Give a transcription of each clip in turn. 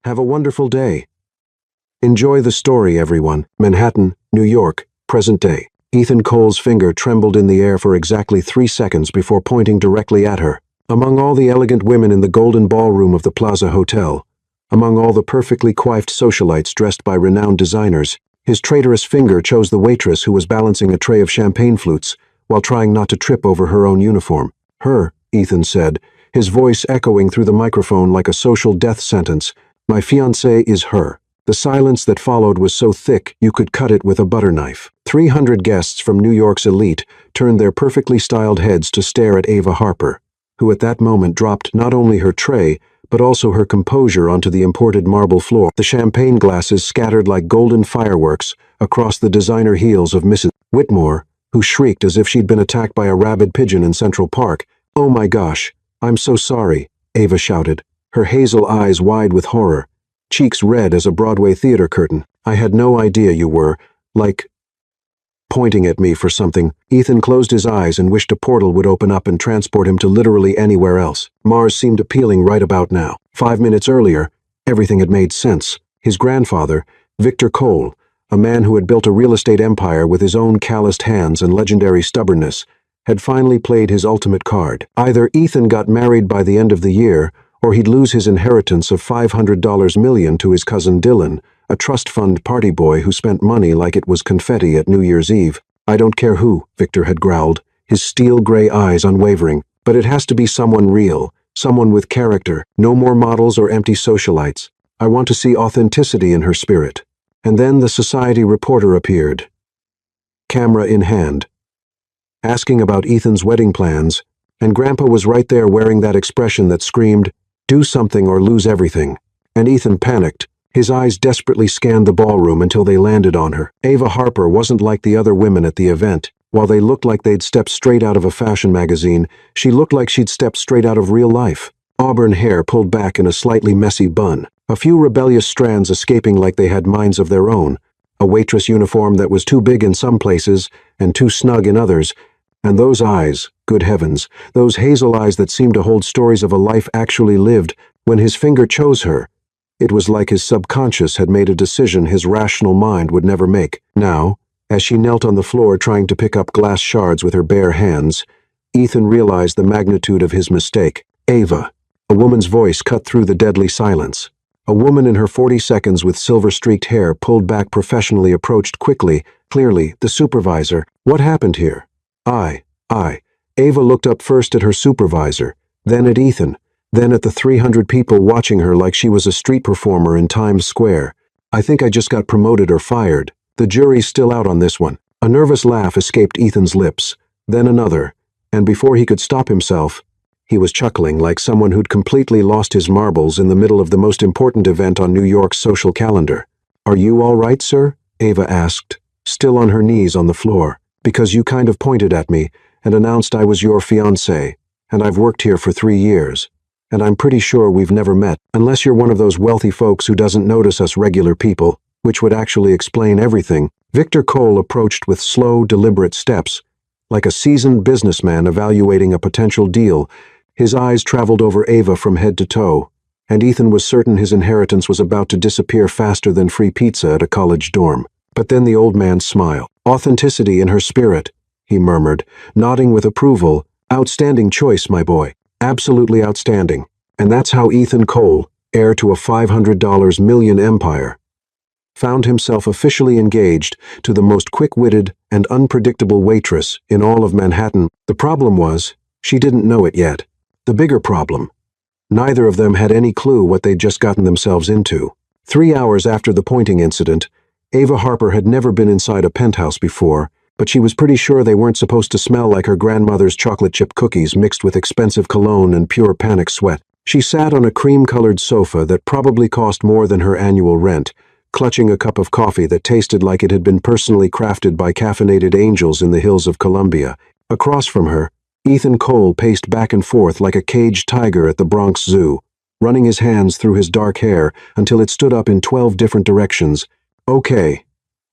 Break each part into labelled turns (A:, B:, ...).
A: Have a wonderful day. Enjoy the story, everyone. Manhattan, New York, present day. Ethan Cole's finger trembled in the air for exactly 3 seconds before pointing directly at her. Among all the elegant women in the golden ballroom of the Plaza Hotel, among all the perfectly coiffed socialites dressed by renowned designers, his traitorous finger chose the waitress who was balancing a tray of champagne flutes while trying not to trip over her own uniform. Her, Ethan said, his voice echoing through the microphone like a social death sentence. My fiancée is her. The silence that followed was so thick you could cut it with a butter knife. 300 guests from New York's elite turned their perfectly styled heads to stare at Ava Harper, who at that moment dropped not only her tray, but also her composure onto the imported marble floor. The champagne glasses scattered like golden fireworks across the designer heels of Mrs. Whitmore, who shrieked as if she'd been attacked by a rabid pigeon in Central Park. Oh my gosh, I'm so sorry, Ava shouted, her hazel eyes wide with horror, cheeks red as a Broadway theater curtain. I had no idea you were, pointing at me for something. Ethan closed his eyes and wished a portal would open up and transport him to literally anywhere else. Mars seemed appealing right about now. 5 minutes earlier, everything had made sense. His grandfather, Victor Cole, a man who had built a real estate empire with his own calloused hands and legendary stubbornness, had finally played his ultimate card. Either Ethan got married by the end of the year, or he'd lose his inheritance of $500 million to his cousin Dylan, a trust fund party boy who spent money like it was confetti at New Year's Eve. I don't care who, Victor had growled, his steel gray eyes unwavering, but it has to be someone real, someone with character, no more models or empty socialites. I want to see authenticity in her spirit. And then the society reporter appeared, camera in hand, asking about Ethan's wedding plans, and Grandpa was right there wearing that expression that screamed, do something or lose everything. And Ethan panicked. His eyes desperately scanned the ballroom until they landed on her. Ava Harper wasn't like the other women at the event. While they looked like they'd stepped straight out of a fashion magazine, she looked like she'd stepped straight out of real life. Auburn hair pulled back in a slightly messy bun, a few rebellious strands escaping like they had minds of their own, a waitress uniform that was too big in some places and too snug in others, and those eyes, good heavens, those hazel eyes that seemed to hold stories of a life actually lived. When his finger chose her, it was like his subconscious had made a decision his rational mind would never make. Now, as she knelt on the floor trying to pick up glass shards with her bare hands, Ethan realized the magnitude of his mistake. Ava. A woman's voice cut through the deadly silence. A woman in her 40s with silver-streaked hair pulled back professionally approached quickly, clearly, the supervisor. What happened here? I. Ava looked up first at her supervisor, then at Ethan, then at the 300 people watching her like she was a street performer in Times Square. I think I just got promoted or fired. The jury's still out on this one. A nervous laugh escaped Ethan's lips, then another, and before he could stop himself, he was chuckling like someone who'd completely lost his marbles in the middle of the most important event on New York's social calendar. Are you all right, sir? Ava asked, still on her knees on the floor. Because you kind of pointed at me and announced I was your fiancé, and I've worked here for 3 years. And I'm pretty sure we've never met, unless you're one of those wealthy folks who doesn't notice us regular people, which would actually explain everything. Victor Cole approached with slow, deliberate steps, like a seasoned businessman evaluating a potential deal. His eyes traveled over Ava from head to toe, and Ethan was certain his inheritance was about to disappear faster than free pizza at a college dorm. But then the old man smiled. Authenticity in her spirit, he murmured, nodding with approval. Outstanding choice, my boy. Absolutely outstanding. And that's how Ethan Cole, heir to a $500 million empire, found himself officially engaged to the most quick-witted and unpredictable waitress in all of Manhattan. The problem was, she didn't know it yet. The bigger problem, neither of them had any clue what they'd just gotten themselves into. 3 hours after the pointing incident, Ava Harper had never been inside a penthouse before, but she was pretty sure they weren't supposed to smell like her grandmother's chocolate chip cookies mixed with expensive cologne and pure panic sweat. She sat on a cream-colored sofa that probably cost more than her annual rent, clutching a cup of coffee that tasted like it had been personally crafted by caffeinated angels in the hills of Colombia. Across from her, Ethan Cole paced back and forth like a caged tiger at the Bronx Zoo, running his hands through his dark hair until it stood up in 12 different directions. Okay,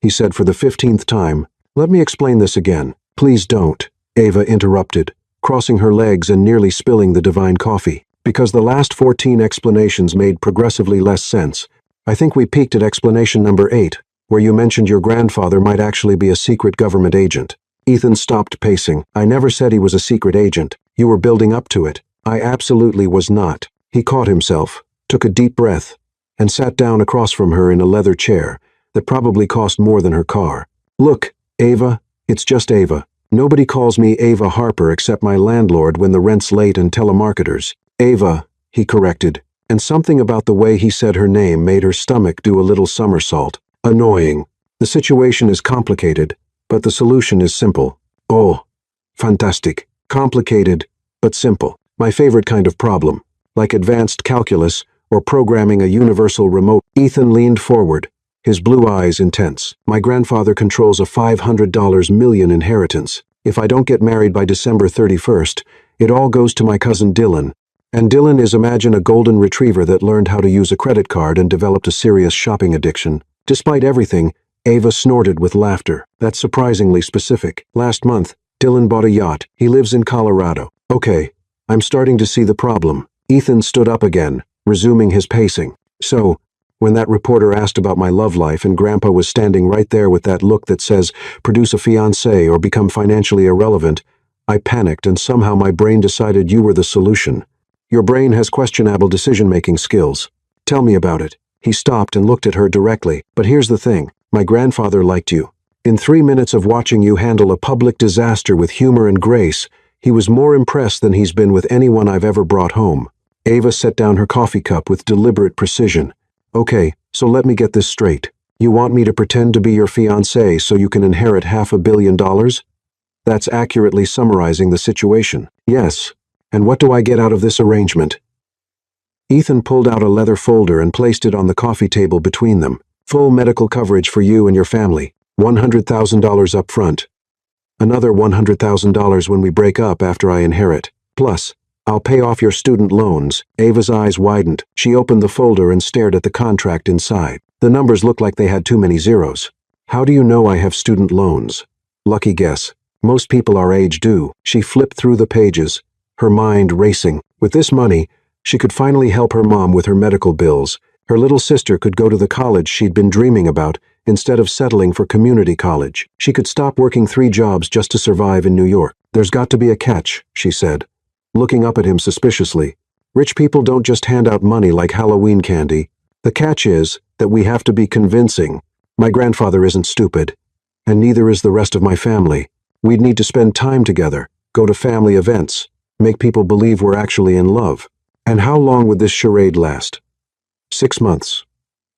A: he said for the 15th time. Let me explain this again. Please don't, Ava interrupted, crossing her legs and nearly spilling the divine coffee. because the last 14 explanations made progressively less sense. I think we peaked at explanation number 8, where you mentioned your grandfather might actually be a secret government agent. Ethan stopped pacing. I never said he was a secret agent. You were building up to it. I absolutely was not. He caught himself, took a deep breath, and sat down across from her in a leather chair that probably cost more than her car. Look, Ava, it's just Ava. Nobody calls me Ava Harper except my landlord when the rent's late and telemarketers. Ava, he corrected, and something about the way he said her name made her stomach do a little somersault. Annoying. The situation is complicated, but the solution is simple. Oh, fantastic. Complicated, but simple. My favorite kind of problem, like advanced calculus or programming a universal remote. Ethan leaned forward, his blue eyes intense. My grandfather controls a $500 million inheritance. If I don't get married by December 31st, it all goes to my cousin Dylan. And Dylan is, imagine, a golden retriever that learned how to use a credit card and developed a serious shopping addiction. Despite everything, Ava snorted with laughter. That's surprisingly specific. Last month, Dylan bought a yacht. He lives in Colorado. Okay, I'm starting to see the problem. Ethan stood up again, resuming his pacing. So, when that reporter asked about my love life and Grandpa was standing right there with that look that says, produce a fiancé or become financially irrelevant, I panicked and somehow my brain decided you were the solution. Your brain has questionable decision-making skills. Tell me about it. He stopped and looked at her directly. But here's the thing. My grandfather liked you. In 3 minutes of watching you handle a public disaster with humor and grace, he was more impressed than he's been with anyone I've ever brought home. Ava set down her coffee cup with deliberate precision. Okay, so let me get this straight. You want me to pretend to be your fiancé so you can inherit $500 million? That's accurately summarizing the situation. Yes. And what do I get out of this arrangement? Ethan pulled out a leather folder and placed it on the coffee table between them. Full medical coverage for you and your family. $100,000 up front. Another $100,000 when we break up after I inherit. Plus, I'll pay off your student loans. Ava's eyes widened. She opened the folder and stared at the contract inside. The numbers looked like they had too many zeros. How do you know I have student loans? Lucky guess. Most people our age do. She flipped through the pages, her mind racing. With this money, she could finally help her mom with her medical bills. Her little sister could go to the college she'd been dreaming about instead of settling for community college. She could stop working 3 jobs just to survive in New York. There's got to be a catch, she said, looking up at him suspiciously. Rich people don't just hand out money like Halloween candy. The catch is that we have to be convincing. My grandfather isn't stupid, and neither is the rest of my family. We'd need to spend time together, go to family events, make people believe we're actually in love. And how long would this charade last? 6 months.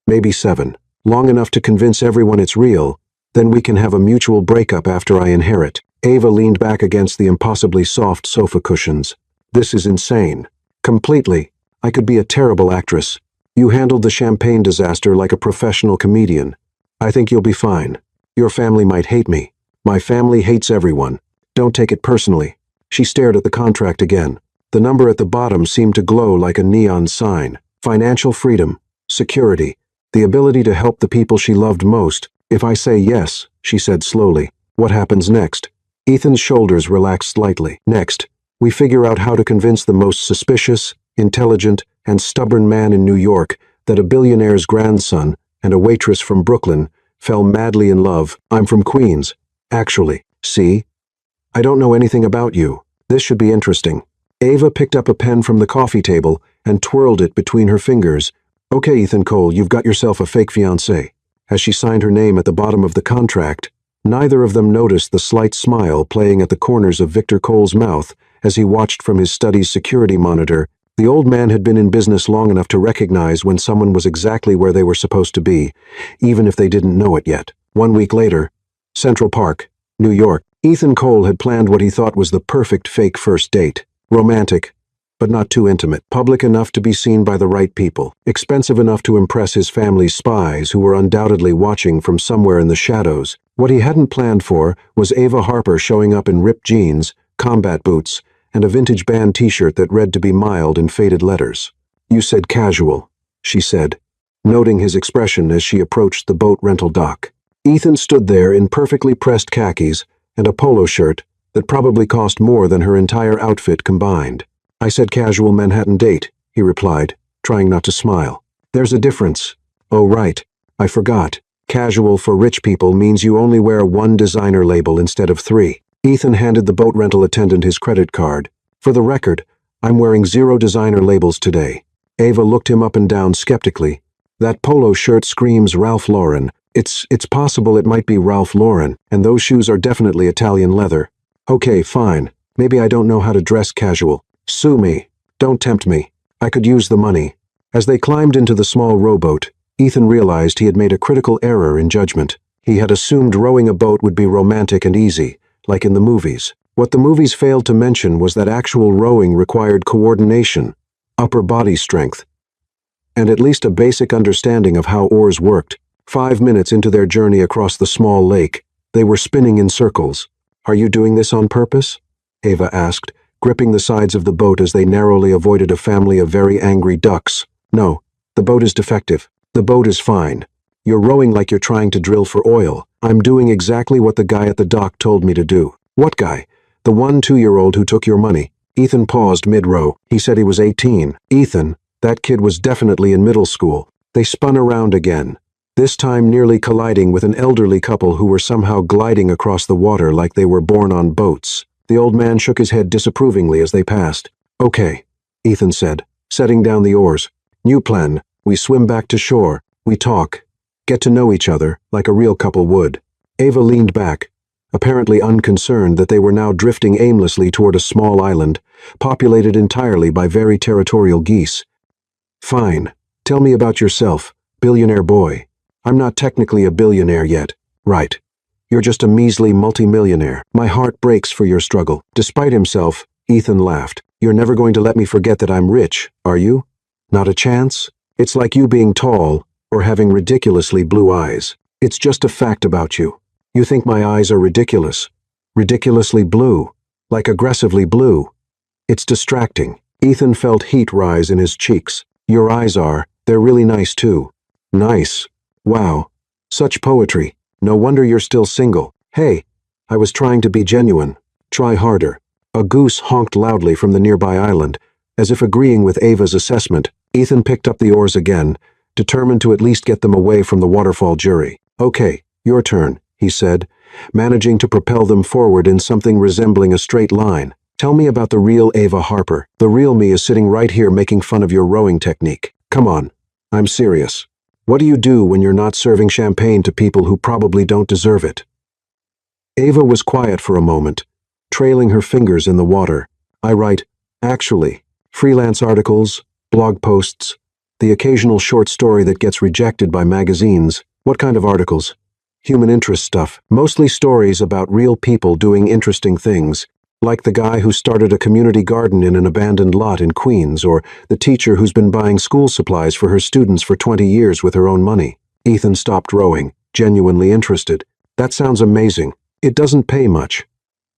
A: Maybe 7. Long enough to convince everyone it's real, then we can have a mutual breakup after I inherit. Ava leaned back against the impossibly soft sofa cushions. This is insane. Completely. I could be a terrible actress. You handled the champagne disaster like a professional comedian. I think you'll be fine. Your family might hate me. My family hates everyone. Don't take it personally. She stared at the contract again. The number at the bottom seemed to glow like a neon sign. Financial freedom, security, the ability to help the people she loved most. If I say yes, she said slowly, what happens next? Ethan's shoulders relaxed slightly. Next, we figure out how to convince the most suspicious, intelligent, and stubborn man in New York that a billionaire's grandson and a waitress from Brooklyn fell madly in love. I'm from Queens. Actually, see? I don't know anything about you. This should be interesting. Ava picked up a pen from the coffee table and twirled it between her fingers. Okay, Ethan Cole, you've got yourself a fake fiancé. As she signed her name at the bottom of the contract, neither of them noticed the slight smile playing at the corners of Victor Cole's mouth as he watched from his study's security monitor. The old man had been in business long enough to recognize when someone was exactly where they were supposed to be, even if they didn't know it yet. 1 week later, Central Park, New York. Ethan Cole had planned what he thought was the perfect fake first date. Romantic, but not too intimate. Public enough to be seen by the right people. Expensive enough to impress his family's spies who were undoubtedly watching from somewhere in the shadows. What he hadn't planned for was Ava Harper showing up in ripped jeans, combat boots, and a vintage band t-shirt that read to be mild in faded letters. You said casual, she said, noting his expression as she approached the boat rental dock. Ethan stood there in perfectly pressed khakis and a polo shirt that probably cost more than her entire outfit combined. I said casual Manhattan date, he replied, trying not to smile. There's a difference. Oh, right. I forgot. Casual for rich people means you only wear one designer label instead of three. Ethan handed the boat rental attendant his credit card. For the record, I'm wearing 0 designer labels today. Ava looked him up and down skeptically. That polo shirt screams Ralph Lauren. It's possible it might be Ralph Lauren, and those shoes are definitely Italian leather. Okay, fine. Maybe I don't know how to dress casual. Sue me. Don't tempt me. I could use the money. As they climbed into the small rowboat, Ethan realized he had made a critical error in judgment. He had assumed rowing a boat would be romantic and easy, like in the movies. What the movies failed to mention was that actual rowing required coordination, upper body strength, and at least a basic understanding of how oars worked. 5 minutes into their journey across the small lake, they were spinning in circles. Are you doing this on purpose? Ava asked, gripping the sides of the boat as they narrowly avoided a family of very angry ducks. No, the boat is defective. The boat is fine. You're rowing like you're trying to drill for oil. I'm doing exactly what the guy at the dock told me to do. What guy? The 2-year-old who took your money. Ethan paused mid-row. He said he was 18. Ethan, that kid was definitely in middle school. They spun around again, this time nearly colliding with an elderly couple who were somehow gliding across the water like they were born on boats. The old man shook his head disapprovingly as they passed. Okay, Ethan said, setting down the oars. New plan. We swim back to shore. We talk. Get to know each other, like a real couple would. Ava leaned back, apparently unconcerned that they were now drifting aimlessly toward a small island, populated entirely by very territorial geese. Fine. Tell me about yourself, billionaire boy. I'm not technically a billionaire yet. Right. You're just a measly multimillionaire. My heart breaks for your struggle. Despite himself, Ethan laughed. You're never going to let me forget that I'm rich, are you? Not a chance? It's like you being tall, or having ridiculously blue eyes. It's just a fact about you. You think my eyes are ridiculous. Ridiculously blue. Like aggressively blue. It's distracting. Ethan felt heat rise in his cheeks. Your eyes are. They're really nice too. Nice. Wow. Such poetry. No wonder you're still single. Hey, I was trying to be genuine. Try harder. A goose honked loudly from the nearby island, as if agreeing with Ava's assessment. Ethan picked up the oars again, determined to at least get them away from the waterfall jury. Okay, your turn, he said, managing to propel them forward in something resembling a straight line. Tell me about the real Ava Harper. The real me is sitting right here making fun of your rowing technique. Come on. I'm serious. What do you do when you're not serving champagne to people who probably don't deserve it? Ava was quiet for a moment, trailing her fingers in the water. I write, actually, freelance articles, blog posts, the occasional short story that gets rejected by magazines. What kind of articles? Human interest stuff, mostly stories about real people doing interesting things, like the guy who started a community garden in an abandoned lot in Queens, or the teacher who's been buying school supplies for her students for 20 years with her own money. Ethan stopped rowing, genuinely interested. That sounds amazing. It doesn't pay much.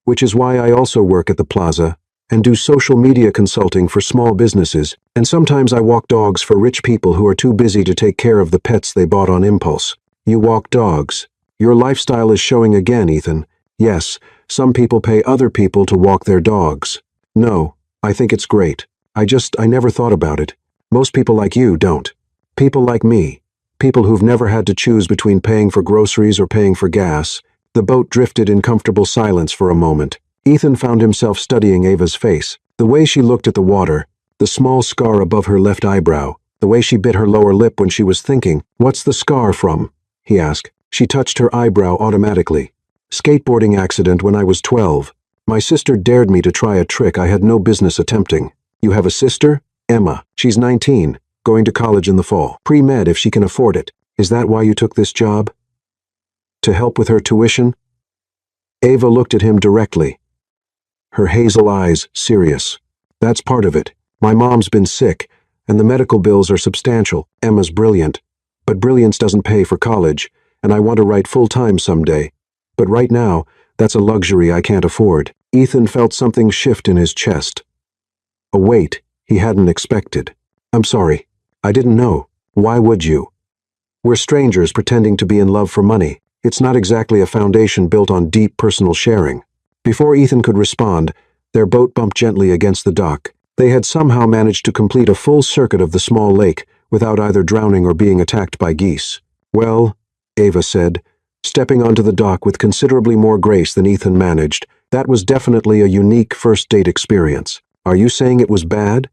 A: Which is why I also work at the plaza and do social media consulting for small businesses, and sometimes I walk dogs for rich people who are too busy to take care of the pets they bought on impulse. You walk dogs. Your lifestyle is showing again, Ethan. Yes, some people pay other people to walk their dogs. No, I think it's great. I never thought about it. Most people like you don't. People like me. People who've never had to choose between paying for groceries or paying for gas. The boat drifted in comfortable silence for a moment. Ethan found himself studying Ava's face. The way she looked at the water, the small scar above her left eyebrow, the way she bit her lower lip when she was thinking. What's the scar from? He asked. She touched her eyebrow automatically. Skateboarding accident when I was 12. My sister dared me to try a trick I had no business attempting. You have a sister? Emma. She's 19, going to college in the fall. Pre-med if she can afford it. Is that why you took this job? To help with her tuition? Ava looked at him directly, her hazel eyes serious. That's part of it. My mom's been sick, and the medical bills are substantial. Emma's brilliant. But brilliance doesn't pay for college, and I want to write full-time someday. But right now, that's a luxury I can't afford. Ethan felt something shift in his chest. A weight he hadn't expected. I'm sorry. I didn't know. Why would you? We're strangers pretending to be in love for money. It's not exactly a foundation built on deep personal sharing. Before Ethan could respond, their boat bumped gently against the dock. They had somehow managed to complete a full circuit of the small lake without either drowning or being attacked by geese. "Well," Ava said, stepping onto the dock with considerably more grace than Ethan managed, "that was definitely a unique first date experience. Are you saying it was bad?"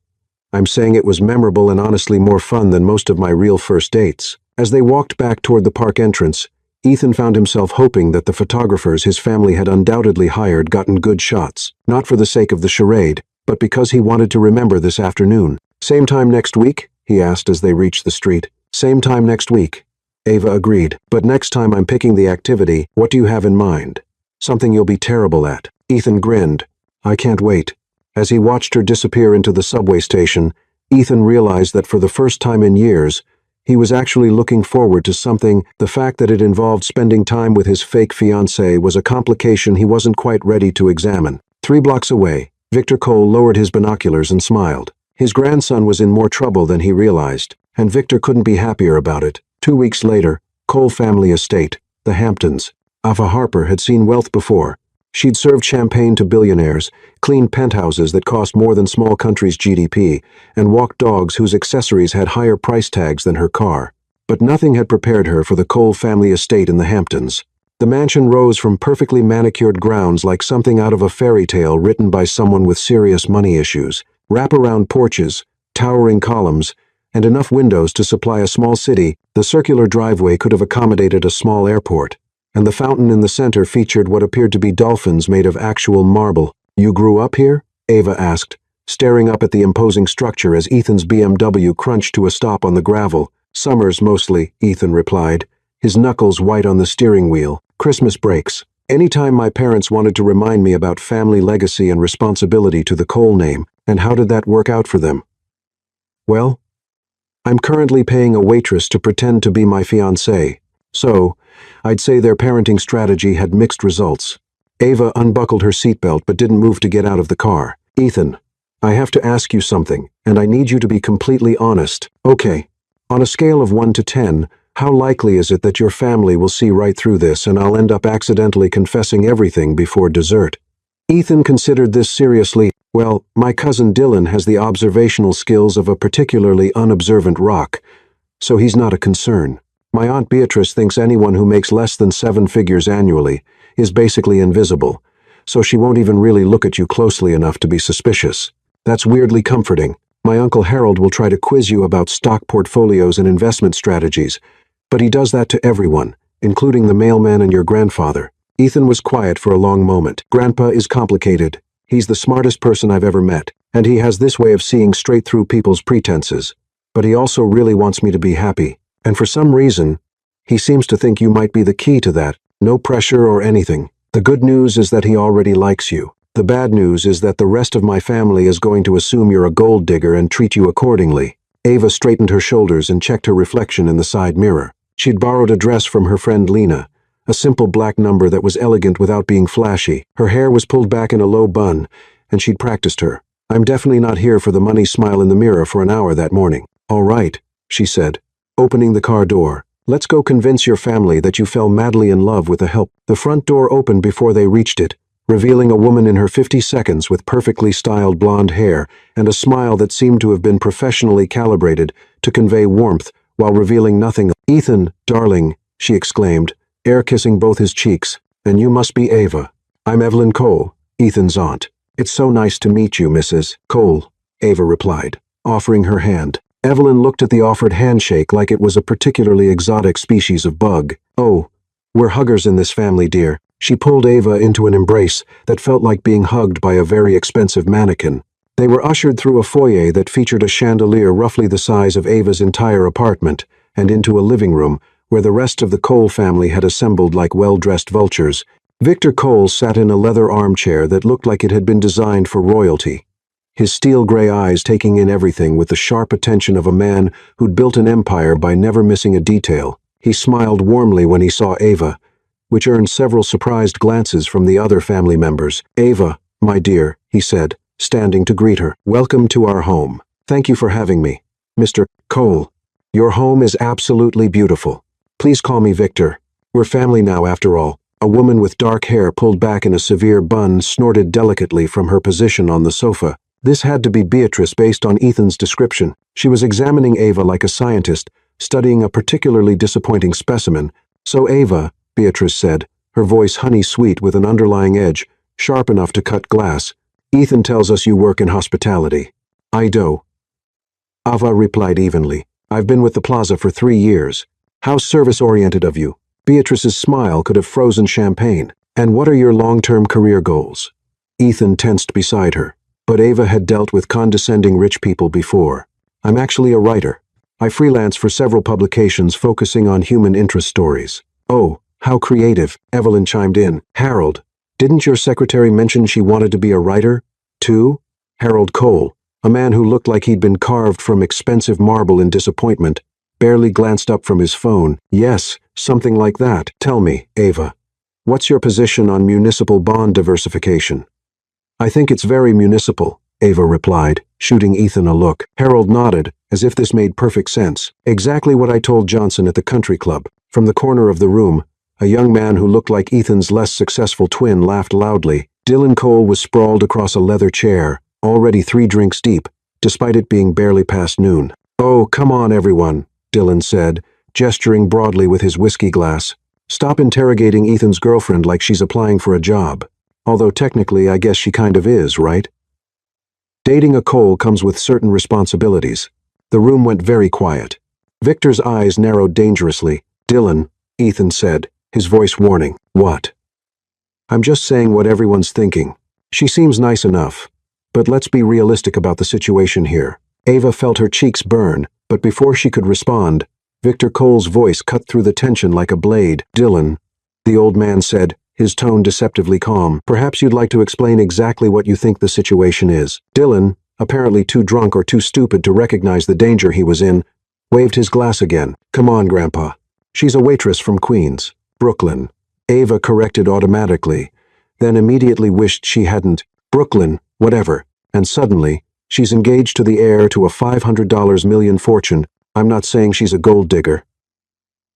A: "I'm saying it was memorable and honestly more fun than most of my real first dates." As they walked back toward the park entrance, Ethan found himself hoping that the photographers his family had undoubtedly hired gotten good shots, not for the sake of the charade, but because he wanted to remember this afternoon. "Same time next week?" he asked as they reached the street. "Same time next week," Ava agreed. "But next time I'm picking the activity, what do you have in mind?" "Something you'll be terrible at." Ethan grinned. "I can't wait." As he watched her disappear into the subway station, Ethan realized that for the first time in years, he was actually looking forward to something. The fact that it involved spending time with his fake fiancée was a complication he wasn't quite ready to examine. 3 blocks away, Victor Cole lowered his binoculars and smiled. His grandson was in more trouble than he realized, and Victor couldn't be happier about it. 2 weeks later, Cole family estate, the Hamptons. Ava Harper had seen wealth before. She'd served champagne to billionaires, cleaned penthouses that cost more than small countries' GDP, and walked dogs whose accessories had higher price tags than her car. But nothing had prepared her for the Cole family estate in the Hamptons. The mansion rose from perfectly manicured grounds like something out of a fairy tale written by someone with serious money issues. Wraparound porches, towering columns, and enough windows to supply a small city. The circular driveway could have accommodated a small airport, and the fountain in the center featured what appeared to be dolphins made of actual marble. "You grew up here?" Ava asked, staring up at the imposing structure as Ethan's BMW crunched to a stop on the gravel. "Summers mostly," Ethan replied, his knuckles white on the steering wheel. "Christmas breaks. Anytime my parents wanted to remind me about family legacy and responsibility to the Cole name." "And how did that work out for them?" "Well, I'm currently paying a waitress to pretend to be my fiancée. So, I'd say their parenting strategy had mixed results." Ava unbuckled her seatbelt but didn't move to get out of the car. "Ethan, I have to ask you something, and I need you to be completely honest." "Okay. On a scale of 1 to 10, how likely is it that your family will see right through this and I'll end up accidentally confessing everything before dessert?" Ethan considered this seriously. "Well, my cousin Dylan has the observational skills of a particularly unobservant rock, so he's not a concern. My Aunt Beatrice thinks anyone who makes less than 7 figures annually is basically invisible, so she won't even really look at you closely enough to be suspicious. That's weirdly comforting. My Uncle Harold will try to quiz you about stock portfolios and investment strategies, but he does that to everyone, including the mailman and your grandfather." Ethan was quiet for a long moment. "Grandpa is complicated. He's the smartest person I've ever met, and he has this way of seeing straight through people's pretenses. But he also really wants me to be happy, and for some reason, he seems to think you might be the key to that. No pressure or anything. The good news is that he already likes you. The bad news is that the rest of my family is going to assume you're a gold digger and treat you accordingly." Ava straightened her shoulders and checked her reflection in the side mirror. She'd borrowed a dress from her friend Lena, a simple black number that was elegant without being flashy. Her hair was pulled back in a low bun, and she'd practiced her. "I'm definitely not here for the money smile in the mirror for an hour that morning." "All right," she said, opening the car door. "Let's go convince your family that you fell madly in love with the help." The front door opened before they reached it, revealing a woman in her 50s with perfectly styled blonde hair and a smile that seemed to have been professionally calibrated to convey warmth while revealing nothing. "Ethan, darling," she exclaimed, air-kissing both his cheeks, "and you must be Ava. I'm Evelyn Cole, Ethan's aunt." "It's so nice to meet you, Mrs. Cole," Ava replied, offering her hand. Evelyn looked at the offered handshake like it was a particularly exotic species of bug. "Oh, we're huggers in this family, dear." She pulled Ava into an embrace that felt like being hugged by a very expensive mannequin. They were ushered through a foyer that featured a chandelier roughly the size of Ava's entire apartment, and into a living room where the rest of the Cole family had assembled like well-dressed vultures. Victor Cole sat in a leather armchair that looked like it had been designed for royalty, his steel-gray eyes taking in everything with the sharp attention of a man who'd built an empire by never missing a detail. He smiled warmly when he saw Ava, which earned several surprised glances from the other family members. "Ava, my dear," he said, standing to greet her. "Welcome to our home. Thank you for having me. Mr. Cole, your home is absolutely beautiful. Please call me Victor. We're family now, after all." A woman with dark hair pulled back in a severe bun snorted delicately from her position on the sofa. This had to be Beatrice based on Ethan's description. She was examining Ava like a scientist, studying a particularly disappointing specimen. So Ava, Beatrice said, her voice honey-sweet with an underlying edge, sharp enough to cut glass. Ethan tells us you work in hospitality. I do. Ava replied evenly. I've been with the plaza for 3 years. How service-oriented of you. Beatrice's smile could have frozen champagne. And what are your long-term career goals? Ethan tensed beside her. But Ava had dealt with condescending rich people before. I'm actually a writer. I freelance for several publications focusing on human interest stories. Oh, how creative, Evelyn chimed in. Harold, didn't your secretary mention she wanted to be a writer, too? Harold Cole, a man who looked like he'd been carved from expensive marble in disappointment, barely glanced up from his phone. Yes, something like that. Tell me, Ava, what's your position on municipal bond diversification? I think it's very municipal, Ava replied, shooting Ethan a look. Harold nodded, as if this made perfect sense. Exactly what I told Johnson at the country club. From the corner of the room, a young man who looked like Ethan's less successful twin laughed loudly. Dylan Cole was sprawled across a leather chair, already 3 drinks deep, despite it being barely past noon. Oh, come on, everyone, Dylan said, gesturing broadly with his whiskey glass. Stop interrogating Ethan's girlfriend like she's applying for a job. Although technically, I guess she kind of is, right? Dating a Cole comes with certain responsibilities. The room went very quiet. Victor's eyes narrowed dangerously. Dylan, Ethan said, his voice warning. What? I'm just saying what everyone's thinking. She seems nice enough. But let's be realistic about the situation here. Ava felt her cheeks burn, but before she could respond, Victor Cole's voice cut through the tension like a blade. Dylan, the old man said, his tone deceptively calm. Perhaps you'd like to explain exactly what you think the situation is. Dylan, apparently too drunk or too stupid to recognize the danger he was in, waved his glass again. Come on, Grandpa. She's a waitress from Queens, Brooklyn. Ava corrected automatically, then immediately wished she hadn't. Brooklyn, whatever. And suddenly, she's engaged to the heir to a $500 million fortune. I'm not saying she's a gold digger.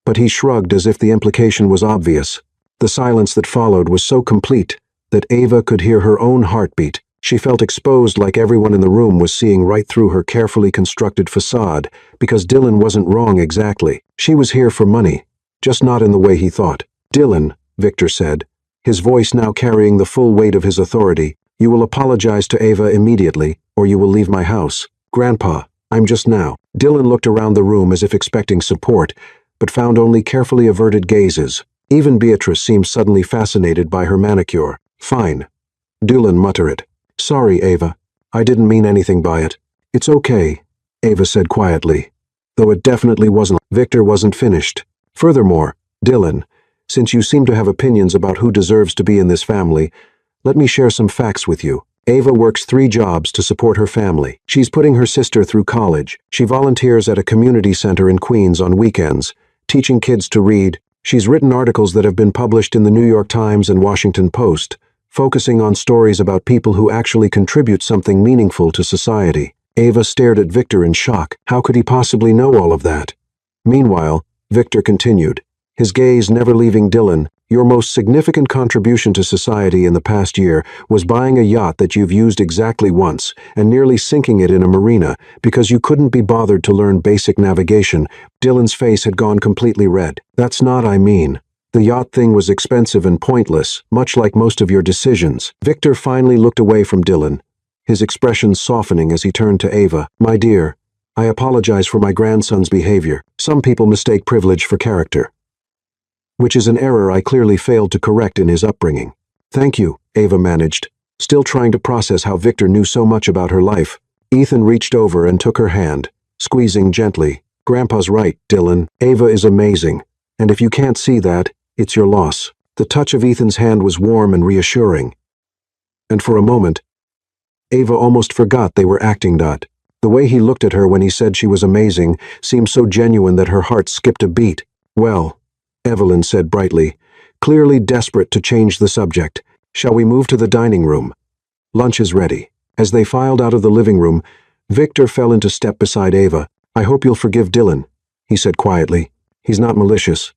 A: But he shrugged as if the implication was obvious. The silence that followed was so complete that Ava could hear her own heartbeat. She felt exposed like everyone in the room was seeing right through her carefully constructed facade, because Dylan wasn't wrong exactly. She was here for money, just not in the way he thought. Dylan, Victor said, his voice now carrying the full weight of his authority, you will apologize to Ava immediately, or you will leave my house. Grandpa, I'm just now. Dylan looked around the room as if expecting support, but found only carefully averted gazes. Even Beatrice seemed suddenly fascinated by her manicure. Fine. Dylan muttered. Sorry, Ava. I didn't mean anything by it. It's okay, Ava said quietly. Though it definitely wasn't. Victor wasn't finished. Furthermore, Dylan, since you seem to have opinions about who deserves to be in this family, let me share some facts with you. Ava works 3 jobs to support her family. She's putting her sister through college. She volunteers at a community center in Queens on weekends, teaching kids to read. She's written articles that have been published in the New York Times and Washington Post, focusing on stories about people who actually contribute something meaningful to society. Ava stared at Victor in shock. How could he possibly know all of that? Meanwhile, Victor continued, his gaze never leaving Dylan. Your most significant contribution to society in the past year was buying a yacht that you've used exactly once and nearly sinking it in a marina because you couldn't be bothered to learn basic navigation. Dylan's face had gone completely red. That's not I mean. The yacht thing was expensive and pointless, much like most of your decisions. Victor finally looked away from Dylan, his expression softening as he turned to Ava. My dear, I apologize for my grandson's behavior. Some people mistake privilege for character, which is an error I clearly failed to correct in his upbringing. Thank you, Ava managed, still trying to process how Victor knew so much about her life. Ethan reached over and took her hand, squeezing gently. Grandpa's right, Dylan. Ava is amazing, and if you can't see that, it's your loss. The touch of Ethan's hand was warm and reassuring. And for a moment, Ava almost forgot they were acting. The way he looked at her when he said she was amazing seemed so genuine that her heart skipped a beat. Well, Evelyn said brightly, clearly desperate to change the subject. Shall we move to the dining room? Lunch is ready. As they filed out of the living room, Victor fell into step beside Ava. I hope you'll forgive Dylan, he said quietly. He's not malicious,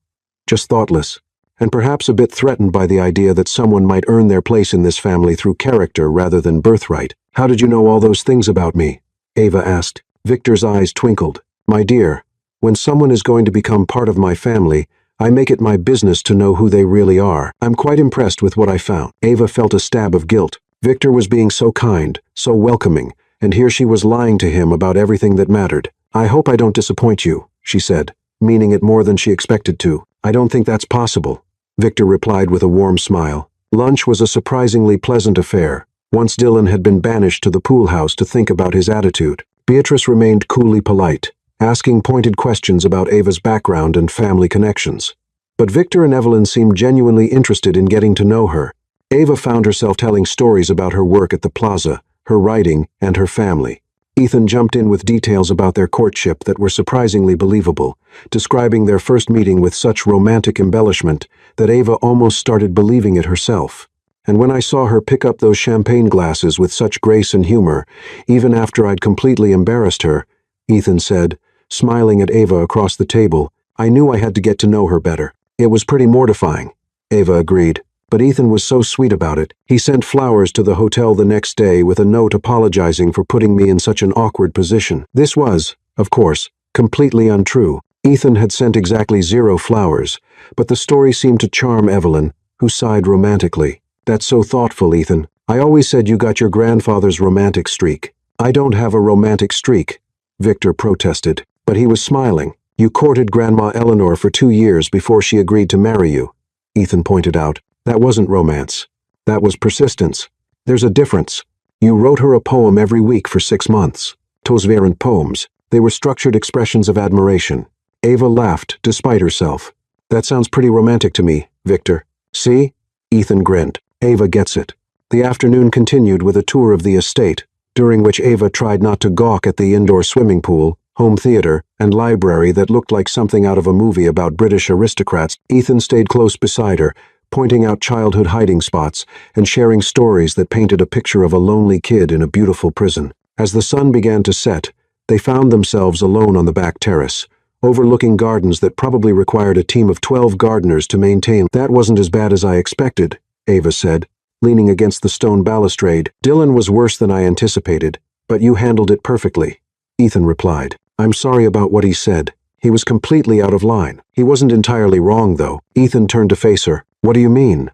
A: just thoughtless. and perhaps a bit threatened by the idea that someone might earn their place in this family through character rather than birthright. "How did you know all those things about me?" Ava asked. Victor's eyes twinkled. "My dear, when someone is going to become part of my family, I make it my business to know who they really are. I'm quite impressed with what I found." Ava felt a stab of guilt. Victor was being so kind, so welcoming, and here she was lying to him about everything that mattered. "I hope I don't disappoint you," she said, meaning it more than she expected to. "I don't think that's possible," Victor replied with a warm smile. Lunch was a surprisingly pleasant affair. Once Dylan had been banished to the pool house to think about his attitude, Beatrice remained coolly polite, asking pointed questions about Ava's background and family connections. But Victor and Evelyn seemed genuinely interested in getting to know her. Ava found herself telling stories about her work at the plaza, her writing, and her family. Ethan jumped in with details about their courtship that were surprisingly believable, describing their first meeting with such romantic embellishment that Ava almost started believing it herself. "And when I saw her pick up those champagne glasses with such grace and humor, even after I'd completely embarrassed her," Ethan said, smiling at Ava across the table, "I knew I had to get to know her better." "It was pretty mortifying," Ava agreed. But Ethan was so sweet about it. He sent flowers to the hotel the next day with a note apologizing for putting me in such an awkward position. This was, of course, completely untrue. Ethan had sent exactly 0 flowers, but the story seemed to charm Evelyn, who sighed romantically. "That's so thoughtful, Ethan. I always said you got your grandfather's romantic streak." "I don't have a romantic streak," Victor protested, but he was smiling. "You courted Grandma Eleanor for 2 years before she agreed to marry you," Ethan pointed out. "That wasn't romance. That was persistence. There's a difference. You wrote her a poem every week for 6 months. Those weren't poems. They were structured expressions of admiration." Ava laughed, despite herself. "That sounds pretty romantic to me, Victor." "See?" Ethan grinned. "Ava gets it." The afternoon continued with a tour of the estate, during which Ava tried not to gawk at the indoor swimming pool, home theater, and library that looked like something out of a movie about British aristocrats. Ethan stayed close beside her, pointing out childhood hiding spots and sharing stories that painted a picture of a lonely kid in a beautiful prison. As the sun began to set, they found themselves alone on the back terrace, overlooking gardens that probably required a team of 12 gardeners to maintain. "That wasn't as bad as I expected," Ava said, leaning against the stone balustrade. "Dylan was worse than I anticipated, but you handled it perfectly," Ethan replied. "I'm sorry about what he said. He was completely out of line." "He wasn't entirely wrong, though." Ethan turned to face her. "What do you mean?"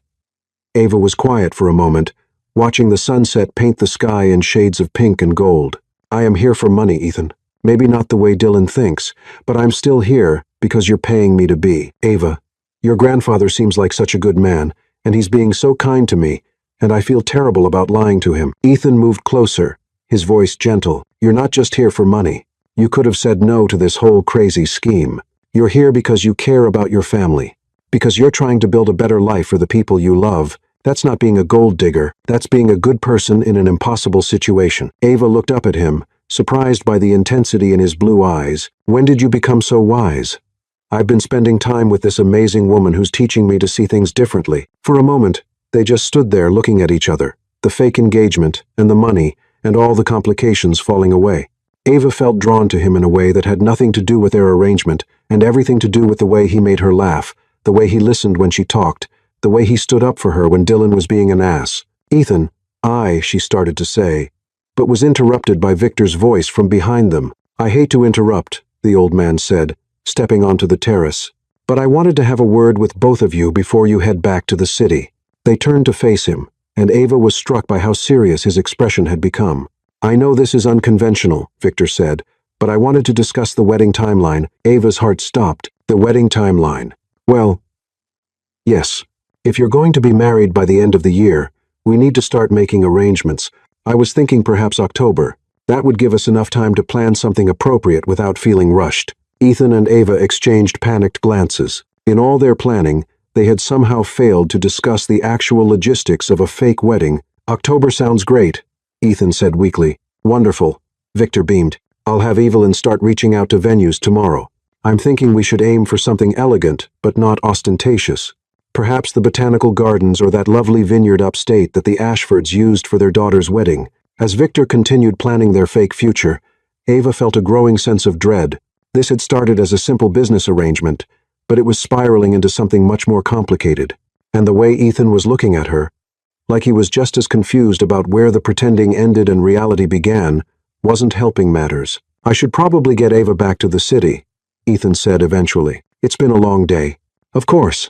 A: Ava was quiet for a moment, watching the sunset paint the sky in shades of pink and gold. "I am here for money, Ethan. Maybe not the way Dylan thinks, but I'm still here because you're paying me to be." "Ava, your grandfather seems like such a good man, and he's being so kind to me, and I feel terrible about lying to him." Ethan moved closer, his voice gentle. "You're not just here for money. You could have said no to this whole crazy scheme. You're here because you care about your family. Because you're trying to build a better life for the people you love. That's not being a gold digger. That's being a good person in an impossible situation." Ava looked up at him, surprised by the intensity in his blue eyes. "When did you become so wise?" "I've been spending time with this amazing woman who's teaching me to see things differently." For a moment, they just stood there looking at each other, the fake engagement, and the money, and all the complications falling away. Ava felt drawn to him in a way that had nothing to do with their arrangement, and everything to do with the way he made her laugh, the way he listened when she talked, the way he stood up for her when Dylan was being an ass. "Ethan," she started to say, but was interrupted by Victor's voice from behind them. "I hate to interrupt," the old man said, stepping onto the terrace, "but I wanted to have a word with both of you before you head back to the city." They turned to face him, and Ava was struck by how serious his expression had become. "I know this is unconventional," Victor said, "but I wanted to discuss the wedding timeline." Ava's heart stopped. "The wedding timeline. Well, yes. If you're going to be married by the end of the year, we need to start making arrangements. I was thinking perhaps October. That would give us enough time to plan something appropriate without feeling rushed." Ethan and Ava exchanged panicked glances. In all their planning, they had somehow failed to discuss the actual logistics of a fake wedding. "October sounds great," Ethan said weakly. "Wonderful," Victor beamed. "I'll have Evelyn start reaching out to venues tomorrow. I'm thinking we should aim for something elegant, but not ostentatious. Perhaps the botanical gardens or that lovely vineyard upstate that the Ashfords used for their daughter's wedding." As Victor continued planning their fake future, Ava felt a growing sense of dread. This had started as a simple business arrangement, but it was spiraling into something much more complicated. And the way Ethan was looking at her, like he was just as confused about where the pretending ended and reality began, wasn't helping matters. "I should probably get Ava back to the city," Ethan said eventually. "It's been a long day." Of course,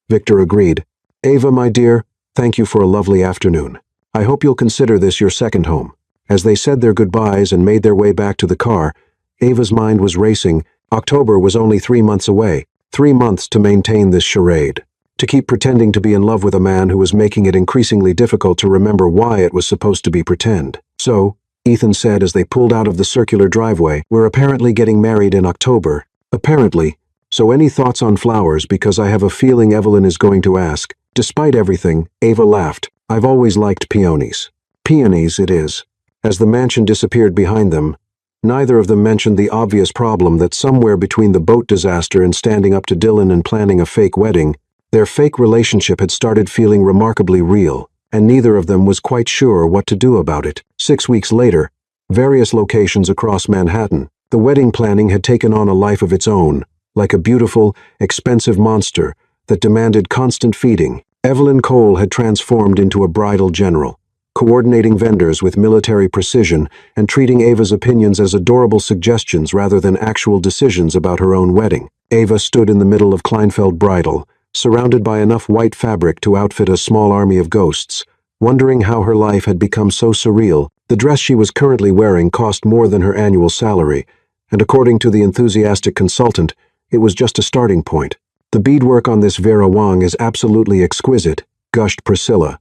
A: Victor agreed. "Ava, my dear, thank you for a lovely afternoon. I hope you'll consider this your second home." As they said their goodbyes and made their way back to the car, Ava's mind was racing. October was only 3 months away. 3 months to maintain this charade. To keep pretending to be in love with a man who was making it increasingly difficult to remember why it was supposed to be pretend. "So," Ethan said as they pulled out of the circular driveway, "we're apparently getting married in October." "Apparently. So any thoughts on flowers, because I have a feeling Evelyn is going to ask." Despite everything, Ava laughed. "I've always liked peonies." "Peonies it is." As the mansion disappeared behind them, neither of them mentioned the obvious problem that somewhere between the boat disaster and standing up to Dylan and planning a fake wedding, their fake relationship had started feeling remarkably real, and neither of them was quite sure what to do about it. 6 weeks later, various locations across Manhattan, the wedding planning had taken on a life of its own, like a beautiful, expensive monster that demanded constant feeding. Evelyn Cole had transformed into a bridal general, coordinating vendors with military precision and treating Ava's opinions as adorable suggestions rather than actual decisions about her own wedding. Ava stood in the middle of Kleinfeld Bridal, surrounded by enough white fabric to outfit a small army of ghosts, wondering how her life had become so surreal. The dress she was currently wearing cost more than her annual salary, and according to the enthusiastic consultant, it was just a starting point. "The beadwork on this Vera Wang is absolutely exquisite," gushed Priscilla,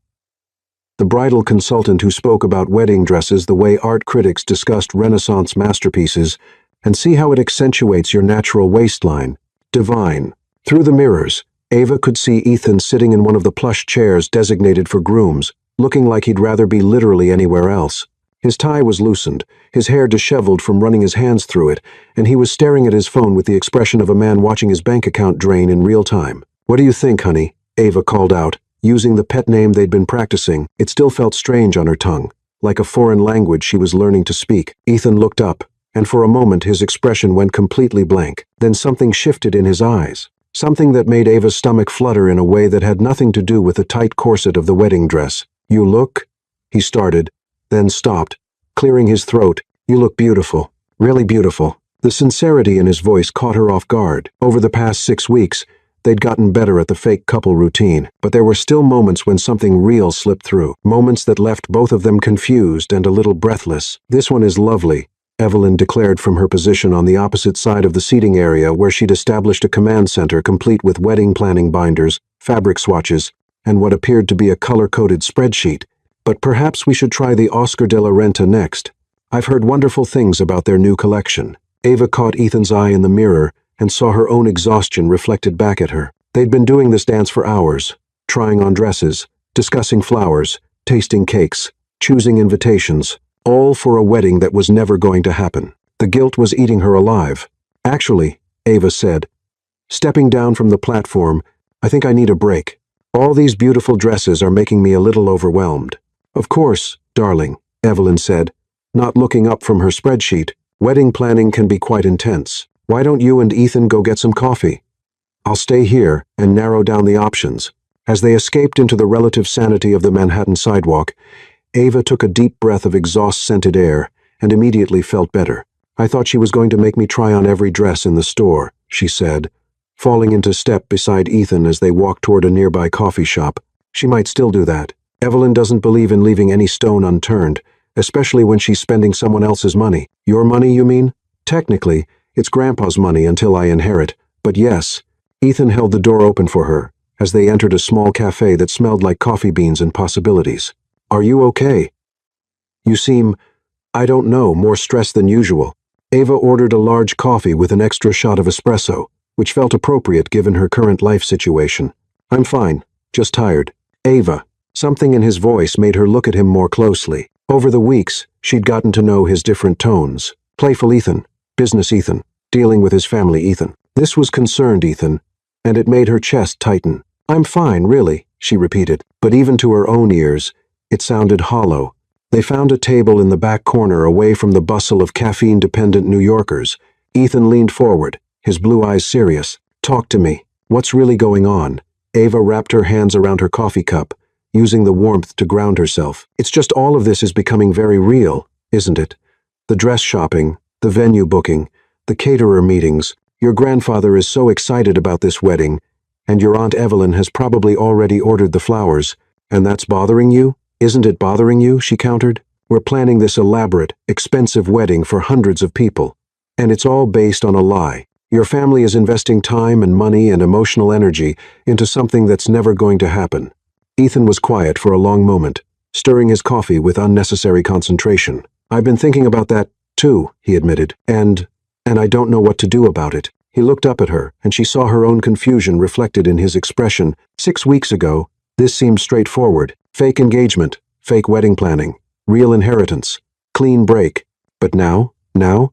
A: the bridal consultant who spoke about wedding dresses the way art critics discussed Renaissance masterpieces, "and see how it accentuates your natural waistline. Divine." Through the mirrors, Ava could see Ethan sitting in one of the plush chairs designated for grooms, looking like he'd rather be literally anywhere else. His tie was loosened, his hair disheveled from running his hands through it, and he was staring at his phone with the expression of a man watching his bank account drain in real time. "What do you think, honey?" Ava called out, using the pet name they'd been practicing. It still felt strange on her tongue, like a foreign language she was learning to speak. Ethan looked up, and for a moment his expression went completely blank. Then something shifted in his eyes, something that made Ava's stomach flutter in a way that had nothing to do with the tight corset of the wedding dress. "You look," he started, then stopped, clearing his throat. "You look beautiful, really beautiful." The sincerity in his voice caught her off guard. Over the past 6 weeks, they'd gotten better at the fake couple routine, but there were still moments when something real slipped through, moments that left both of them confused and a little breathless. "This one is lovely," Evelyn declared from her position on the opposite side of the seating area where she'd established a command center complete with wedding planning binders, fabric swatches, and what appeared to be a color-coded spreadsheet. "But perhaps we should try the Oscar de la Renta next. I've heard wonderful things about their new collection." Ava caught Ethan's eye in the mirror and saw her own exhaustion reflected back at her. They'd been doing this dance for hours, trying on dresses, discussing flowers, tasting cakes, choosing invitations, all for a wedding that was never going to happen. The guilt was eating her alive. "Actually," Ava said, stepping down from the platform, "I think I need a break. All these beautiful dresses are making me a little overwhelmed." "Of course, darling," Evelyn said, not looking up from her spreadsheet. "Wedding planning can be quite intense. Why don't you and Ethan go get some coffee? I'll stay here and narrow down the options." As they escaped into the relative sanity of the Manhattan sidewalk, Ava took a deep breath of exhaust-scented air and immediately felt better. "I thought she was going to make me try on every dress in the store," she said, falling into step beside Ethan as they walked toward a nearby coffee shop. "She might still do that. Evelyn doesn't believe in leaving any stone unturned, especially when she's spending someone else's money." "Your money, you mean?" "Technically, it's Grandpa's money until I inherit, but yes." Ethan held the door open for her as they entered a small cafe that smelled like coffee beans and possibilities. "Are you okay? You seem, I don't know, more stressed than usual." Ava ordered a large coffee with an extra shot of espresso, which felt appropriate given her current life situation. "I'm fine, just tired." "Ava." Something in his voice made her look at him more closely. Over the weeks, she'd gotten to know his different tones. Playful Ethan, business Ethan, dealing with his family Ethan. This was concerned Ethan, and it made her chest tighten. "I'm fine, really," she repeated, but even to her own ears, it sounded hollow. They found a table in the back corner away from the bustle of caffeine-dependent New Yorkers. Ethan leaned forward, his blue eyes serious. Talk to me. What's really going on? Ava wrapped her hands around her coffee cup, using the warmth to ground herself. It's just all of this is becoming very real, isn't it? The dress shopping, the venue booking, the caterer meetings. Your grandfather is so excited about this wedding, and your Aunt Evelyn has probably already ordered the flowers. And that's bothering you? Isn't it bothering you? She countered. We're planning this elaborate, expensive wedding for hundreds of people. And it's all based on a lie. Your family is investing time and money and emotional energy into something that's never going to happen. Ethan was quiet for a long moment, stirring his coffee with unnecessary concentration. I've been thinking about that, too, he admitted, and I don't know what to do about it. He looked up at her, and she saw her own confusion reflected in his expression. 6 weeks ago, this seemed straightforward. Fake engagement, fake wedding planning, real inheritance, clean break. But now? Now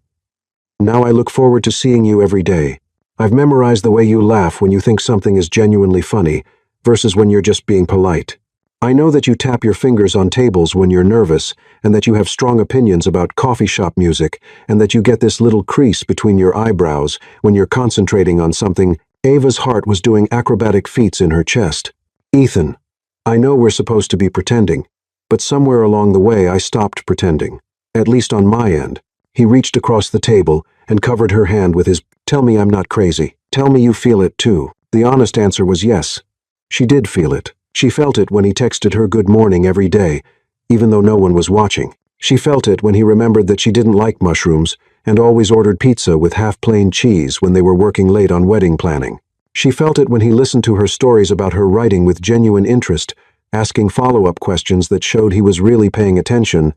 A: I look forward to seeing you every day. I've memorized the way you laugh when you think something is genuinely funny, versus when you're just being polite. I know that you tap your fingers on tables when you're nervous, and that you have strong opinions about coffee shop music, and that you get this little crease between your eyebrows when you're concentrating on something. Ava's heart was doing acrobatic feats in her chest. Ethan, I know we're supposed to be pretending, but somewhere along the way I stopped pretending, at least on my end. He reached across the table and covered her hand with his, "Tell me I'm not crazy. Tell me you feel it too." The honest answer was yes. She did feel it. She felt it when he texted her good morning every day, even though no one was watching. She felt it when he remembered that she didn't like mushrooms and always ordered pizza with half-plain cheese when they were working late on wedding planning. She felt it when he listened to her stories about her writing with genuine interest, asking follow-up questions that showed he was really paying attention.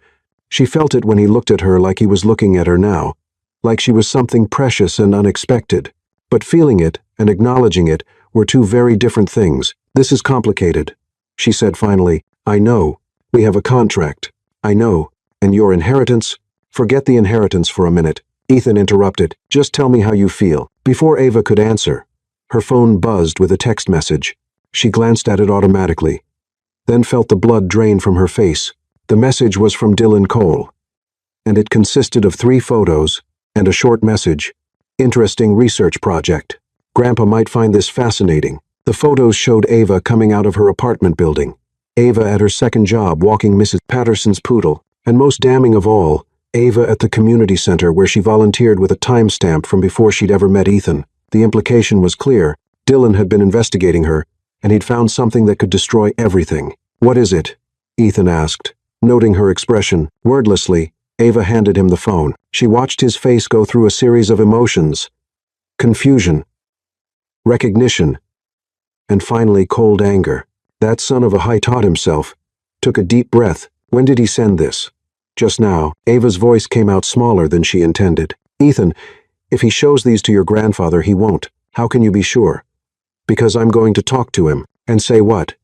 A: She felt it when he looked at her like he was looking at her now, like she was something precious and unexpected. But feeling it and acknowledging it were two very different things. "This is complicated," she said finally. "I know. We have a contract. I know. And your inheritance?" "Forget the inheritance for a minute," Ethan interrupted. "Just tell me how you feel." Before Ava could answer, her phone buzzed with a text message. She glanced at it automatically, then felt the blood drain from her face. The message was from Dylan Cole, and it consisted of 3 photos and a short message. "Interesting research project. Grandpa might find this fascinating." The photos showed Ava coming out of her apartment building, Ava at her second job walking Mrs. Patterson's poodle, and most damning of all, Ava at the community center where she volunteered with a timestamp from before she'd ever met Ethan. The implication was clear. Dylan had been investigating her, and he'd found something that could destroy everything. "What is it?" Ethan asked. Noting her expression, wordlessly, Ava handed him the phone. She watched his face go through a series of emotions: confusion, recognition, and finally cold anger. That son of a high taught himself. Took a deep breath. "When did he send this?" "Just now." Ava's voice came out smaller than she intended. "Ethan, if he shows these to your grandfather, he won't. How can you be sure?" "Because I'm going to talk to him." "And say what?"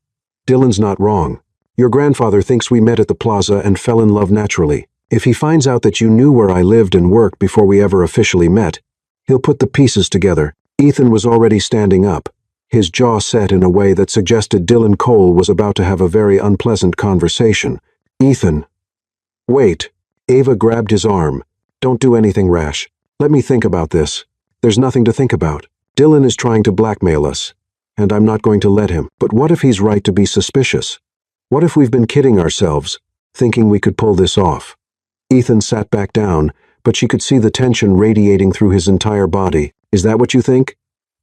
A: "Dylan's not wrong. Your grandfather thinks we met at the plaza and fell in love naturally. If he finds out that you knew where I lived and worked before we ever officially met, he'll put the pieces together." Ethan was already standing up, his jaw set in a way that suggested Dylan Cole was about to have a very unpleasant conversation. "Ethan." "Wait." Ava grabbed his arm. "Don't do anything rash. Let me think about this." "There's nothing to think about. Dylan is trying to blackmail us, and I'm not going to let him. But what if he's right to be suspicious? What if we've been kidding ourselves, thinking we could pull this off?" Ethan sat back down, but she could see the tension radiating through his entire body. "Is that what you think?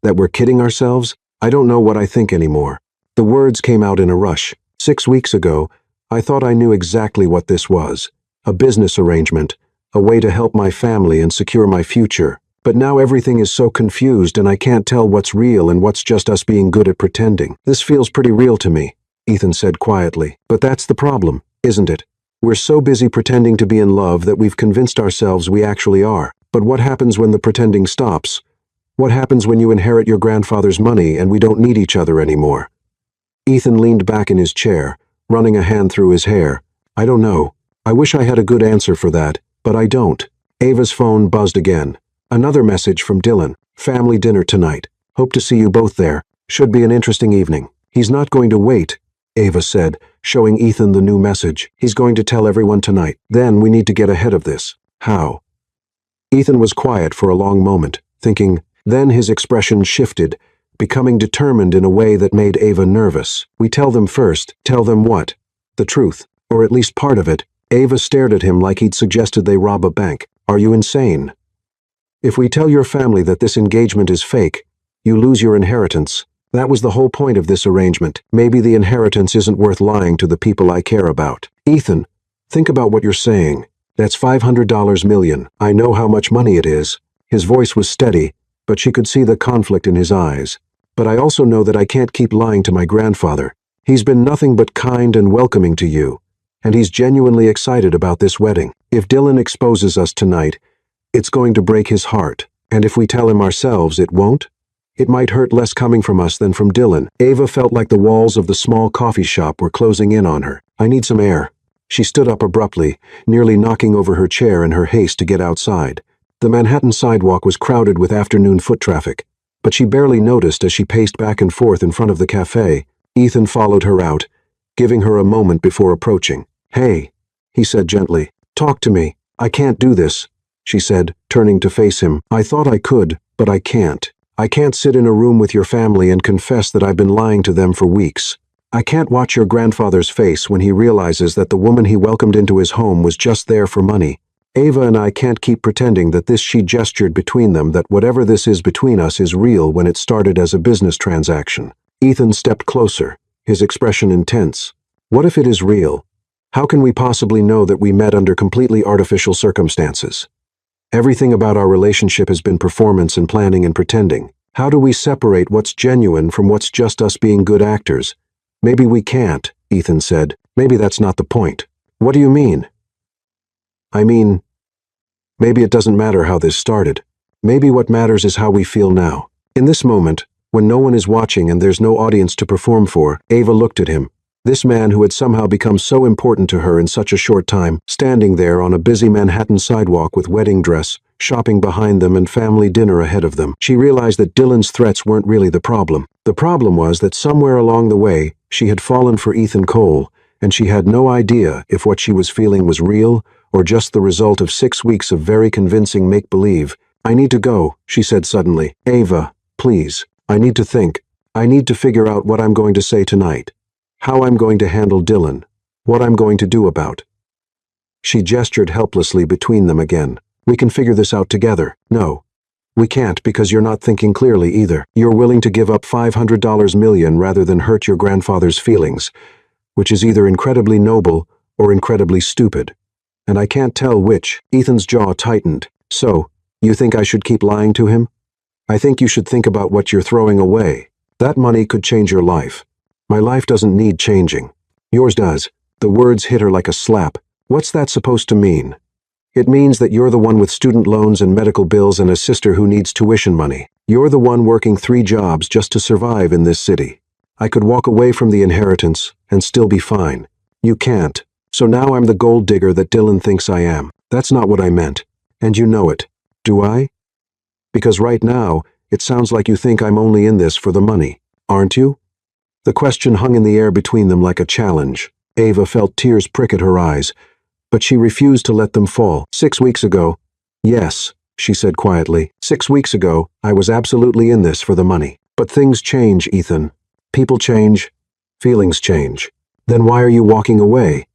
A: That we're kidding ourselves? I don't know what I think anymore." The words came out in a rush. 6 weeks ago, I thought I knew exactly what this was. A business arrangement, a way to help my family and secure my future. But now everything is so confused and I can't tell what's real and what's just us being good at pretending. "This feels pretty real to me," Ethan said quietly. "But that's the problem, isn't it? We're so busy pretending to be in love that we've convinced ourselves we actually are. But what happens when the pretending stops? What happens when you inherit your grandfather's money and we don't need each other anymore?" Ethan leaned back in his chair, running a hand through his hair. "I don't know. I wish I had a good answer for that, but I don't." Ava's phone buzzed again. Another message from Dylan. "Family dinner tonight. Hope to see you both there. Should be an interesting evening." "He's not going to wait," Ava said, showing Ethan the new message. "He's going to tell everyone tonight. Then we need to get ahead of this." "How?" Ethan was quiet for a long moment, thinking, Then his expression shifted, becoming determined in a way that made Ava nervous. "We tell them first." "Tell them what?" "The truth, or at least part of it." Ava stared at him like he'd suggested they rob a bank. "Are you insane? If we tell your family that this engagement is fake, you lose your inheritance. That was the whole point of this arrangement. Maybe the inheritance isn't worth lying to the people I care about." "Ethan, think about what you're saying. That's $500 million. I know how much money it is." His voice was steady, but she could see the conflict in his eyes. "But I also know that I can't keep lying to my grandfather. He's been nothing but kind and welcoming to you, and he's genuinely excited about this wedding. If Dylan exposes us tonight, it's going to break his heart. And if we tell him ourselves, it won't? It might hurt less coming from us than from Dylan." Ava felt like the walls of the small coffee shop were closing in on her. "I need some air." She stood up abruptly, nearly knocking over her chair in her haste to get outside. The Manhattan sidewalk was crowded with afternoon foot traffic, but she barely noticed as she paced back and forth in front of the cafe. Ethan followed her out, giving her a moment before approaching. "Hey," he said gently. "Talk to me." "I can't do this," she said, turning to face him. "I thought I could, but I can't. I can't sit in a room with your family and confess that I've been lying to them for weeks. I can't watch your grandfather's face when he realizes that the woman he welcomed into his home was just there for money. Ava and I can't keep pretending that this she gestured between them, that whatever this is between us is real when it started as a business transaction." Ethan stepped closer, his expression intense. "What if it is real? How can we possibly know that we met under completely artificial circumstances? Everything about our relationship has been performance and planning and pretending. How do we separate what's genuine from what's just us being good actors?" "Maybe we can't," Ethan said. "Maybe that's not the point." "What do you mean?" "I mean, maybe it doesn't matter how this started. Maybe what matters is how we feel now." In this moment, when no one is watching and there's no audience to perform for, Ava looked at him. This man who had somehow become so important to her in such a short time, standing there on a busy Manhattan sidewalk with wedding dress, shopping behind them and family dinner ahead of them. She realized that Dylan's threats weren't really the problem. The problem was that somewhere along the way, she had fallen for Ethan Cole, and she had no idea if what she was feeling was real or just the result of 6 weeks of very convincing make-believe. "I need to go," she said suddenly. "Ava, please. I need to think. I need to figure out what I'm going to say tonight. How I'm going to handle Dylan. What I'm going to do about." She gestured helplessly between them again. "We can figure this out together." "No. We can't, because you're not thinking clearly either. You're willing to give up $500 million rather than hurt your grandfather's feelings, which is either incredibly noble or incredibly stupid. And I can't tell which." Ethan's jaw tightened. "So, you think I should keep lying to him? I think you should think about what you're throwing away. That money could change your life. My life doesn't need changing. Yours does." The words hit her like a slap. "What's that supposed to mean?" "It means that you're the one with student loans and medical bills and a sister who needs tuition money. You're the one working 3 jobs just to survive in this city. I could walk away from the inheritance and still be fine. You can't. So now I'm the gold digger that Dylan thinks I am. That's not what I meant. And you know it. Do I? Because right now, it sounds like you think I'm only in this for the money. Aren't you?" The question hung in the air between them like a challenge. Ava felt tears prick at her eyes, but she refused to let them fall. 6 weeks ago, yes, she said quietly. 6 weeks ago, I was absolutely in this for the money. But things change, Ethan. People change. Feelings change. Then why are you walking away?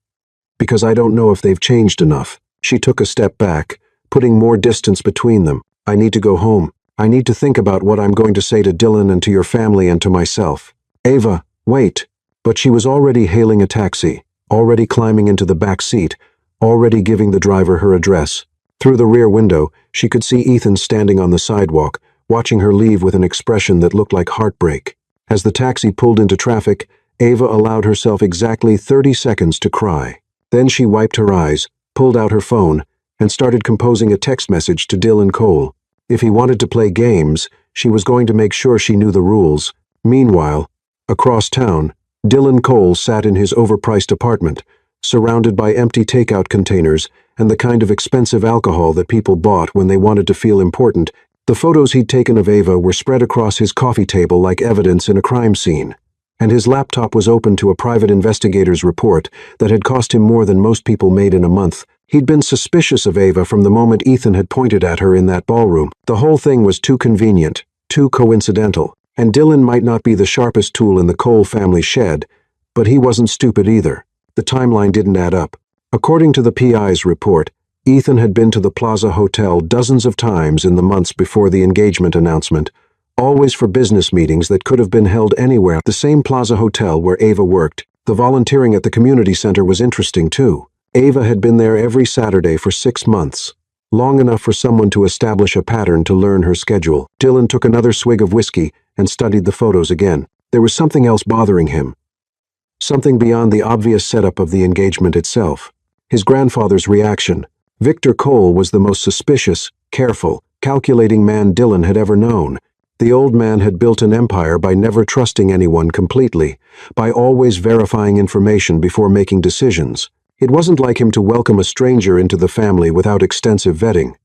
A: Because I don't know if they've changed enough. She took a step back, putting more distance between them. I need to go home. I need to think about what I'm going to say to Dylan and to your family and to myself. Ava, wait. But she was already hailing a taxi, already climbing into the back seat, already giving the driver her address. Through the rear window, she could see Ethan standing on the sidewalk, watching her leave with an expression that looked like heartbreak. As the taxi pulled into traffic, Ava allowed herself exactly 30 seconds to cry. Then she wiped her eyes, pulled out her phone, and started composing a text message to Dylan Cole. If he wanted to play games, she was going to make sure she knew the rules. Meanwhile, across town, Dylan Cole sat in his overpriced apartment, surrounded by empty takeout containers and the kind of expensive alcohol that people bought when they wanted to feel important. The photos he'd taken of Ava were spread across his coffee table like evidence in a crime scene, and his laptop was open to a private investigator's report that had cost him more than most people made in a month. He'd been suspicious of Ava from the moment Ethan had pointed at her in that ballroom. The whole thing was too convenient, too coincidental. And Dylan might not be the sharpest tool in the Cole family shed, but he wasn't stupid either. The timeline didn't add up. According to the PI's report, Ethan had been to the Plaza Hotel dozens of times in the months before the engagement announcement, always for business meetings that could have been held anywhere. The same Plaza Hotel where Ava worked. The volunteering at the community center was interesting too. Ava had been there every Saturday for 6 months, long enough for someone to establish a pattern to learn her schedule. Dylan took another swig of whiskey and studied the photos again. There was something else bothering him. Something beyond the obvious setup of the engagement itself. His grandfather's reaction. Victor Cole was the most suspicious, careful, calculating man Dylan had ever known. The old man had built an empire by never trusting anyone completely, by always verifying information before making decisions. It wasn't like him to welcome a stranger into the family without extensive vetting.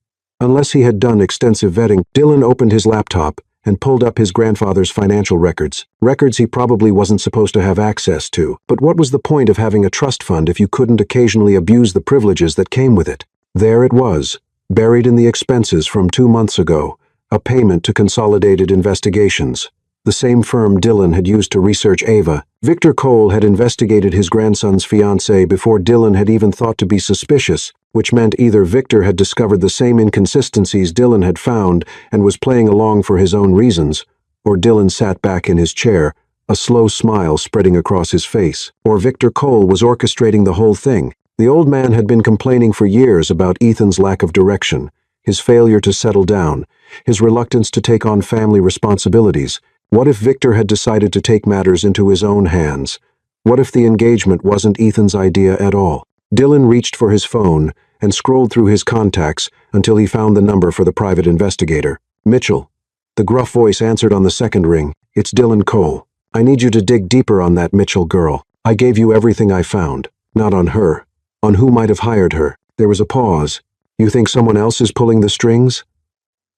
A: Unless he had done extensive vetting, Dylan opened his laptop and pulled up his grandfather's financial records. Records he probably wasn't supposed to have access to. But what was the point of having a trust fund if you couldn't occasionally abuse the privileges that came with it? There it was, buried in the expenses from 2 months ago, a payment to Consolidated Investigations, the same firm Dylan had used to research Ava. Victor Cole had investigated his grandson's fiancée before Dylan had even thought to be suspicious, which meant either Victor had discovered the same inconsistencies Dylan had found and was playing along for his own reasons, or Dylan sat back in his chair, a slow smile spreading across his face, or Victor Cole was orchestrating the whole thing. The old man had been complaining for years about Ethan's lack of direction, his failure to settle down, his reluctance to take on family responsibilities. What if Victor had decided to take matters into his own hands? What if the engagement wasn't Ethan's idea at all? Dylan reached for his phone and scrolled through his contacts until he found the number for the private investigator. Mitchell. The gruff voice answered on the second ring. It's Dylan Cole. I need you to dig deeper on that Mitchell girl. I gave you everything I found. Not on her. On who might have hired her. There was a pause. You think someone else is pulling the strings?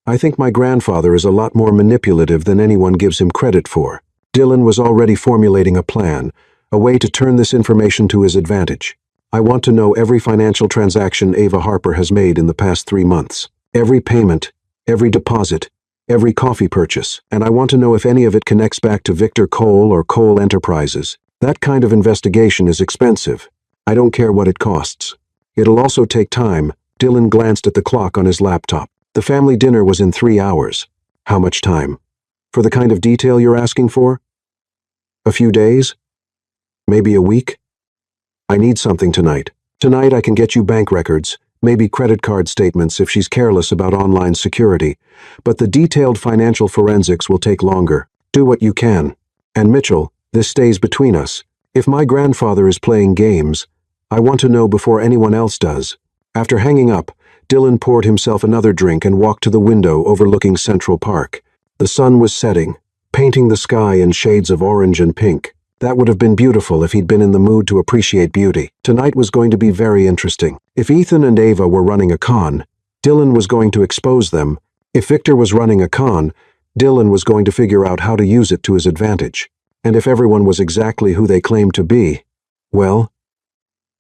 A: I think my grandfather is a lot more manipulative than anyone gives him credit for. Dylan was already formulating a plan, a way to turn this information to his advantage. I want to know every financial transaction Ava Harper has made in the past 3 months. Every payment, every deposit, every coffee purchase, and I want to know if any of it connects back to Victor Cole or Cole Enterprises. That kind of investigation is expensive. I don't care what it costs. It'll also take time. Dylan glanced at the clock on his laptop. The family dinner was in 3 hours. How much time? For the kind of detail you're asking for? A few days? Maybe a week? I need something tonight. Tonight I can get you bank records, maybe credit card statements if she's careless about online security, but the detailed financial forensics will take longer. Do what you can. And Mitchell, this stays between us. If my grandfather is playing games, I want to know before anyone else does. After hanging up, Dylan poured himself another drink and walked to the window overlooking Central Park. The sun was setting, painting the sky in shades of orange and pink. That would have been beautiful if he'd been in the mood to appreciate beauty. Tonight was going to be very interesting. If Ethan and Ava were running a con, Dylan was going to expose them. If Victor was running a con, Dylan was going to figure out how to use it to his advantage. And if everyone was exactly who they claimed to be, well,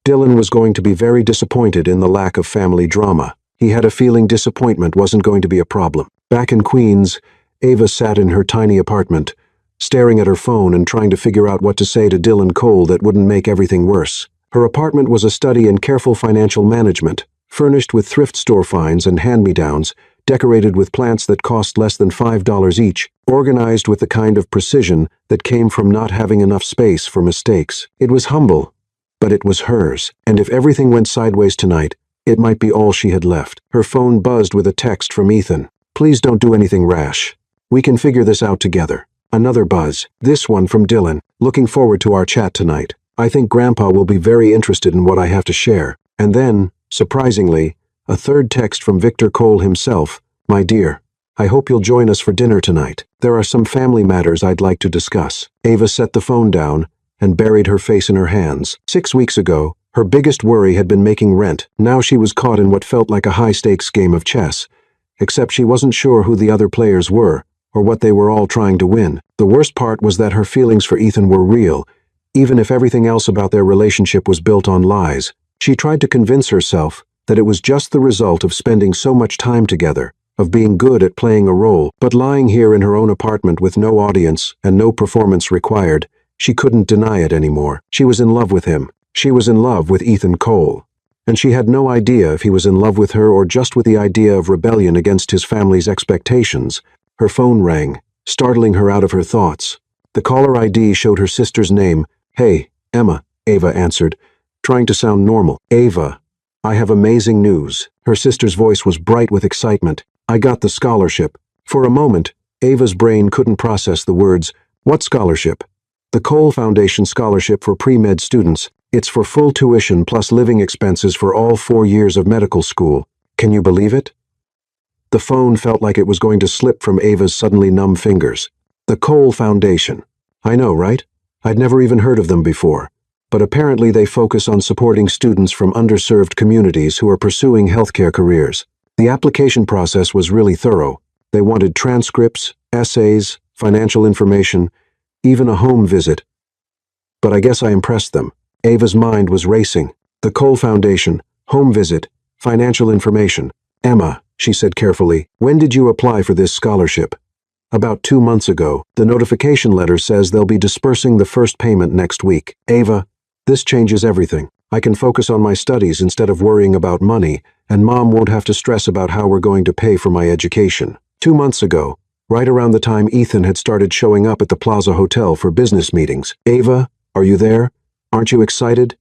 A: Dylan was going to be very disappointed in the lack of family drama. He had a feeling disappointment wasn't going to be a problem. Back in Queens, Ava sat in her tiny apartment, staring at her phone and trying to figure out what to say to Dylan Cole that wouldn't make everything worse. Her apartment was a study in careful financial management, furnished with thrift store finds and hand-me-downs, decorated with plants that cost less than $5 each, organized with the kind of precision that came from not having enough space for mistakes. It was humble, but it was hers, and if everything went sideways tonight, it might be all she had left. Her phone buzzed with a text from Ethan. Please don't do anything rash. We can figure this out together. Another buzz, this one from Dylan. Looking forward to our chat tonight. I think Grandpa will be very interested in what I have to share. And then, surprisingly, a third text from Victor Cole himself. My dear, I hope you'll join us for dinner tonight. There are some family matters I'd like to discuss. Ava set the phone down and buried her face in her hands. 6 weeks ago, her biggest worry had been making rent. Now she was caught in what felt like a high-stakes game of chess, except she wasn't sure who the other players were, or what they were all trying to win. The worst part was that her feelings for Ethan were real, even if everything else about their relationship was built on lies. She tried to convince herself that it was just the result of spending so much time together, of being good at playing a role. But lying here in her own apartment with no audience and no performance required, she couldn't deny it anymore. She was in love with him. She was in love with Ethan Cole. And she had no idea if he was in love with her or just with the idea of rebellion against his family's expectations. Her phone rang, startling her out of her thoughts. The caller ID showed her sister's name. "Hey, Emma," Ava answered, trying to sound normal. "Ava, I have amazing news." Her sister's voice was bright with excitement. "I got the scholarship." For a moment, Ava's brain couldn't process the words. "What scholarship?" "The Cole Foundation Scholarship for Pre-Med Students. It's for full tuition plus living expenses for all 4 years of medical school. Can you believe it?" The phone felt like it was going to slip from Ava's suddenly numb fingers. The Cole Foundation. I know, right? I'd never even heard of them before. But apparently they focus on supporting students from underserved communities who are pursuing healthcare careers. The application process was really thorough. They wanted transcripts, essays, financial information, even a home visit. But I guess I impressed them. Ava's mind was racing. The Cole Foundation, home visit, financial information. "Emma," she said carefully, "when did you apply for this scholarship?" "About 2 months ago. The notification letter says they'll be dispersing the first payment next week." "Ava, this changes everything. I can focus on my studies instead of worrying about money, and Mom won't have to stress about how we're going to pay for my education." 2 months ago, right around the time Ethan had started showing up at the Plaza Hotel for business meetings. "Ava, are you there? Aren't you excited?"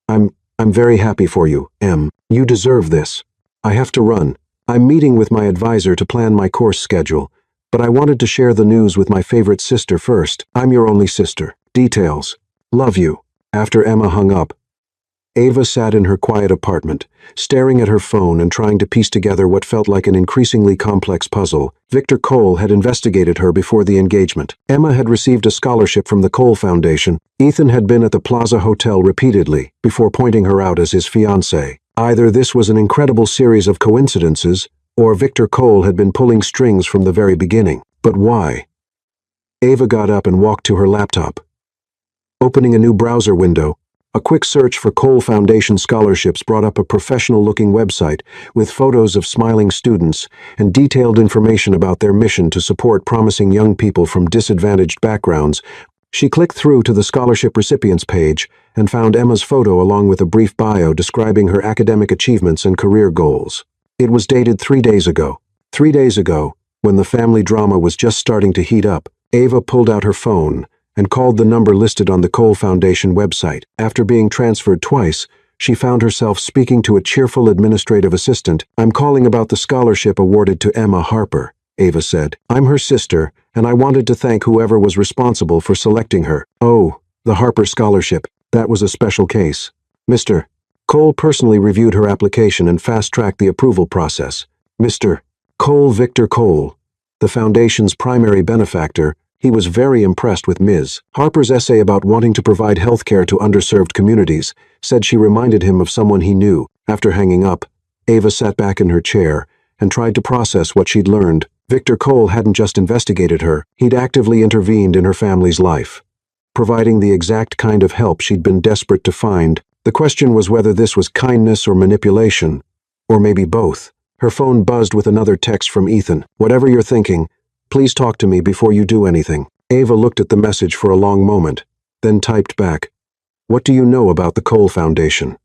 A: I'm very happy for you, Em. You deserve this. I have to run. I'm meeting with my advisor to plan my course schedule, but I wanted to share the news with my favorite sister first. I'm your only sister. Details. Love you." After Emma hung up, Ava sat in her quiet apartment, staring at her phone and trying to piece together what felt like an increasingly complex puzzle. Victor Cole had investigated her before the engagement. Emma had received a scholarship from the Cole Foundation. Ethan had been at the Plaza Hotel repeatedly, before pointing her out as his fiancée. Either this was an incredible series of coincidences, or Victor Cole had been pulling strings from the very beginning. But why? Ava got up and walked to her laptop. Opening a new browser window, a quick search for Cole Foundation scholarships brought up a professional-looking website with photos of smiling students and detailed information about their mission to support promising young people from disadvantaged backgrounds. She clicked through to the scholarship recipients page and found Emma's photo along with a brief bio describing her academic achievements and career goals. It was dated 3 days ago. 3 days ago, when the family drama was just starting to heat up, Ava pulled out her phone and called the number listed on the Cole Foundation website. After being transferred twice, she found herself speaking to a cheerful administrative assistant. "I'm calling about the scholarship awarded to Emma Harper," Ava said. "I'm her sister, and I wanted to thank whoever was responsible for selecting her." "Oh, the Harper Scholarship. That was a special case. Mr. Cole personally reviewed her application and fast-tracked the approval process. Mr. Cole Victor Cole, the Foundation's primary benefactor, he was very impressed with Ms. Harper's essay about wanting to provide health care to underserved communities, said she reminded him of someone he knew. After hanging up, Ava sat back in her chair and tried to process what she'd learned. Victor Cole hadn't just investigated her, he'd actively intervened in her family's life, providing the exact kind of help she'd been desperate to find. The question was whether this was kindness or manipulation, or maybe both. Her phone buzzed with another text from Ethan. "Whatever you're thinking, please talk to me before you do anything." Ava looked at the message for a long moment, then typed back, "What do you know about the Cole Foundation?"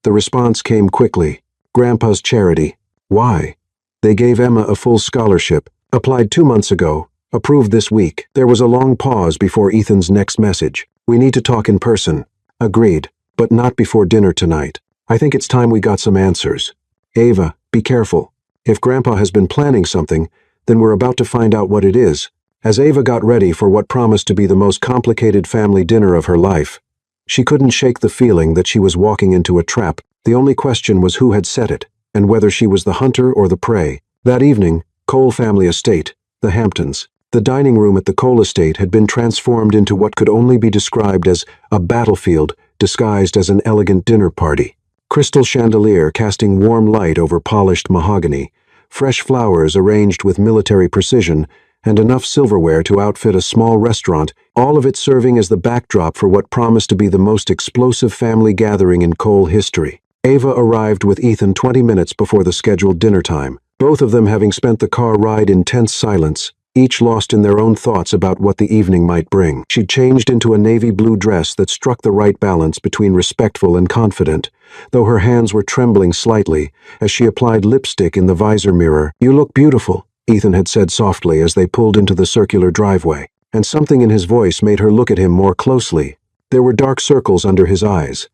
A: The response came quickly. "Grandpa's charity." "Why?" "They gave Emma a full scholarship. Applied 2 months ago. Approved this week." There was a long pause before Ethan's next message. "We need to talk in person." "Agreed, but not before dinner tonight. I think it's time we got some answers." "Ava, be careful. If Grandpa has been planning something, then we're about to find out what it is." As Ava got ready for what promised to be the most complicated family dinner of her life, she couldn't shake the feeling that she was walking into a trap. The only question was who had set it, and whether she was the hunter or the prey. That evening, Cole family estate, the Hamptons. The dining room at the Cole estate had been transformed into what could only be described as a battlefield disguised as an elegant dinner party. Crystal chandelier casting warm light over polished mahogany, fresh flowers arranged with military precision, and enough silverware to outfit a small restaurant, all of it serving as the backdrop for what promised to be the most explosive family gathering in Cole history. Ava arrived with Ethan 20 minutes before the scheduled dinner time, both of them having spent the car ride in tense silence, each lost in their own thoughts about what the evening might bring. She'd changed into a navy blue dress that struck the right balance between respectful and confident, though her hands were trembling slightly as she applied lipstick in the visor mirror. "You look beautiful," Ethan had said softly as they pulled into the circular driveway, and something in his voice made her look at him more closely. There were dark circles under his eyes,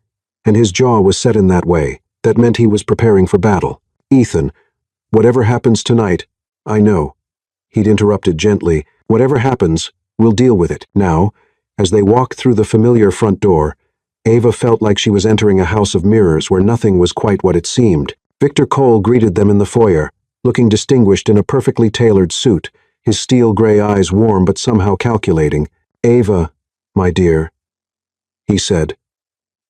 A: and his jaw was set in that way. That meant he was preparing for battle. "Ethan, whatever happens tonight, I know." He'd interrupted gently. "Whatever happens, we'll deal with it." Now, as they walked through the familiar front door, Ava felt like she was entering a house of mirrors where nothing was quite what it seemed. Victor Cole greeted them in the foyer, looking distinguished in a perfectly tailored suit, his steel gray eyes warm but somehow calculating. "Ava, my dear," he said,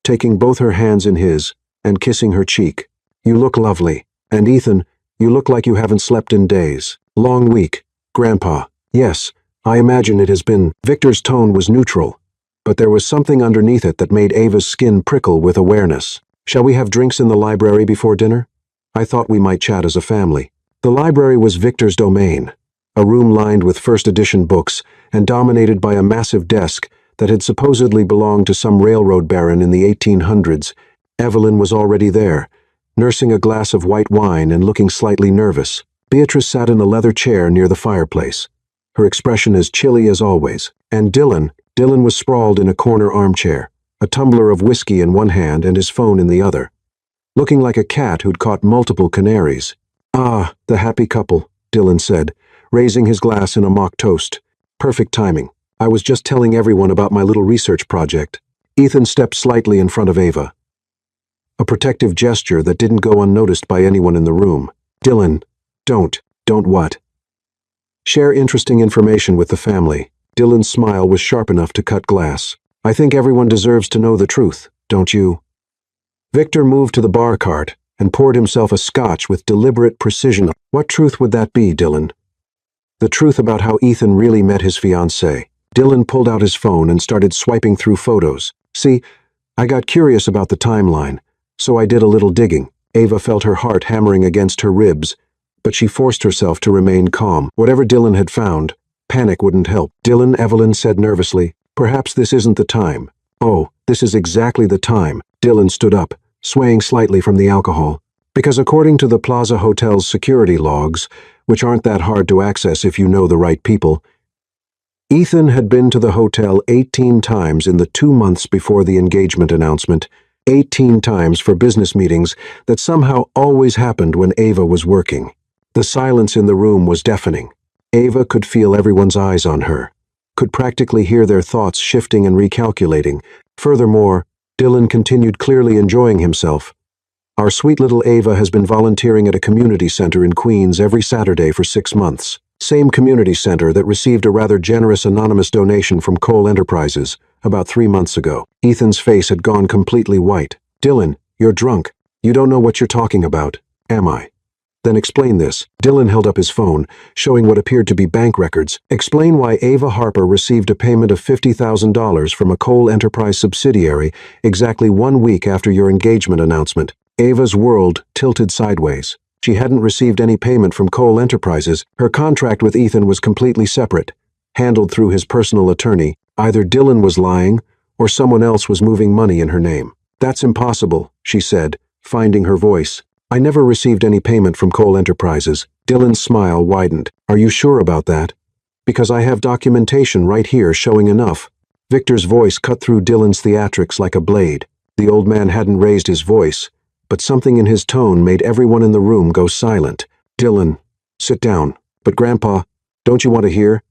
A: taking both her hands in his and kissing her cheek. "You look lovely. And Ethan, you look like you haven't slept in days. Long week, Grandpa." "Yes, I imagine it has been." Victor's tone was neutral, but there was something underneath it that made Ava's skin prickle with awareness. "Shall we have drinks in the library before dinner? I thought we might chat as a family." The library was Victor's domain, a room lined with first-edition books and dominated by a massive desk that had supposedly belonged to some railroad baron in the 1800s. Evelyn was already there, nursing a glass of white wine and looking slightly nervous. Beatrice sat in a leather chair near the fireplace, her expression as chilly as always. And Dylan was sprawled in a corner armchair, a tumbler of whiskey in one hand and his phone in the other, looking like a cat who'd caught multiple canaries. "Ah, the happy couple," Dylan said, raising his glass in a mock toast. "Perfect timing. I was just telling everyone about my little research project." Ethan stepped slightly in front of Ava, a protective gesture that didn't go unnoticed by anyone in the room. "Dylan, don't what?" "Share interesting information with the family." Dylan's smile was sharp enough to cut glass. "I think everyone deserves to know the truth, don't you?" Victor moved to the bar cart and poured himself a scotch with deliberate precision. "What truth would that be, Dylan?" "The truth about how Ethan really met his fiancée." Dylan pulled out his phone and started swiping through photos. "See, I got curious about the timeline, so I did a little digging." Ava felt her heart hammering against her ribs, but she forced herself to remain calm. Whatever Dylan had found, panic wouldn't help. "Dylan," Evelyn said nervously, "perhaps this isn't the time." "Oh, this is exactly the time." Dylan stood up, swaying slightly from the alcohol. "Because according to the Plaza Hotel's security logs, which aren't that hard to access if you know the right people, Ethan had been to the hotel 18 times in the 2 months before the engagement announcement, 18 times for business meetings that somehow always happened when Ava was working. The silence in the room was deafening. Ava could feel everyone's eyes on her, could practically hear their thoughts shifting and recalculating. Furthermore, Dylan continued clearly enjoying himself. "Our sweet little Ava has been volunteering at a community center in Queens every Saturday for 6 months. Same community center that received a rather generous anonymous donation from Cole Enterprises about 3 months ago." Ethan's face had gone completely white. "Dylan, you're drunk. You don't know what you're talking about." "Am I?" "Then explain this." Dylan held up his phone, showing what appeared to be bank records. "Explain why Ava Harper received a payment of $50,000 from a Cole Enterprise subsidiary exactly 1 week after your engagement announcement." Ava's world tilted sideways. She hadn't received any payment from Cole Enterprises. Her contract with Ethan was completely separate, handled through his personal attorney. Either Dylan was lying, or someone else was moving money in her name. "That's impossible," she said, finding her voice. "I never received any payment from Cole Enterprises." Dylan's smile widened. "Are you sure about that?" "Because I have documentation right here showing enough." Victor's voice cut through Dylan's theatrics like a blade. The old man hadn't raised his voice, but something in his tone made everyone in the room go silent. "Dylan, sit down." "But Grandpa, don't you want to hear?"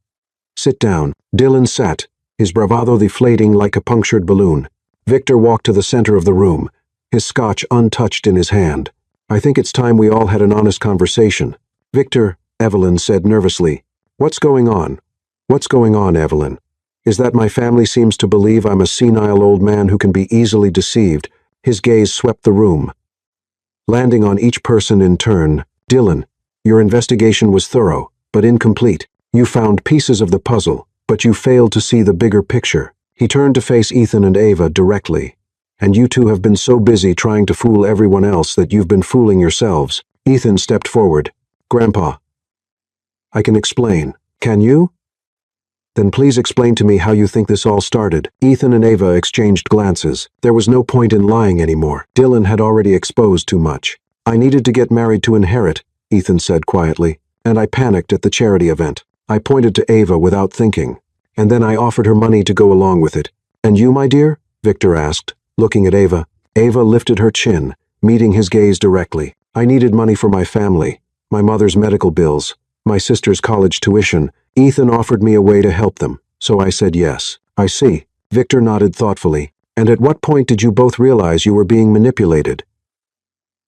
A: "Sit down." Dylan sat, his bravado deflating like a punctured balloon. Victor walked to the center of the room, his scotch untouched in his hand. "I think it's time we all had an honest conversation." "Victor," Evelyn said nervously. "What's going on?" "What's going on, Evelyn? Is that my family seems to believe I'm a senile old man who can be easily deceived." His gaze swept the room, landing on each person in turn. "Dylan, your investigation was thorough, but incomplete. You found pieces of the puzzle, but you failed to see the bigger picture." He turned to face Ethan and Ava directly, and you two have been so busy trying to fool everyone else that you've been fooling yourselves. Ethan stepped forward. Grandpa, I can explain. Can you? Then please explain to me how you think this all started. Ethan and Ava exchanged glances. There was no point in lying anymore. Dylan had already exposed too much. I needed to get married to inherit, Ethan said quietly, and I panicked at the charity event. I pointed to Ava without thinking, and then I offered her money to go along with it. And you, my dear? Victor asked, looking at Ava. Ava lifted her chin, meeting his gaze directly. I needed money for my family, my mother's medical bills, my sister's college tuition. Ethan offered me a way to help them, so I said yes. I see. Victor nodded thoughtfully. And at what point did you both realize you were being manipulated?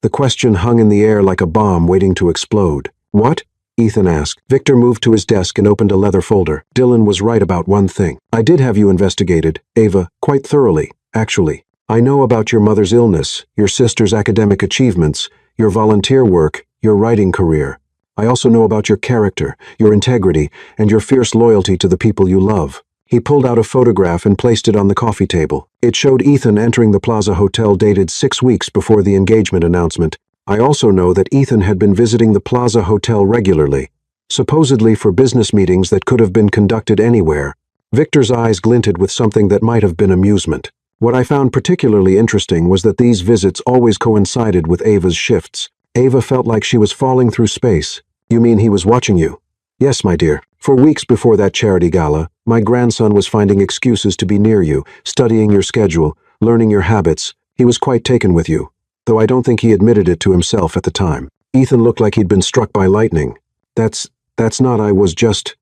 A: The question hung in the air like a bomb waiting to explode. What? Ethan asked. Victor moved to his desk and opened a leather folder. Dylan was right about one thing. I did have you investigated, Ava, quite thoroughly, actually. I know about your mother's illness, your sister's academic achievements, your volunteer work, your writing career. I also know about your character, your integrity, and your fierce loyalty to the people you love. He pulled out a photograph and placed it on the coffee table. It showed Ethan entering the Plaza Hotel dated 6 weeks before the engagement announcement. I also know that Ethan had been visiting the Plaza Hotel regularly, supposedly for business meetings that could have been conducted anywhere. Victor's eyes glinted with something that might have been amusement. What I found particularly interesting was that these visits always coincided with Ava's shifts. Ava felt like she was falling through space. You mean he was watching you? Yes, my dear. For weeks before that charity gala, my grandson was finding excuses to be near you, studying your schedule, learning your habits. He was quite taken with you, though I don't think he admitted it to himself at the time. Ethan looked like he'd been struck by lightning. That's not I was just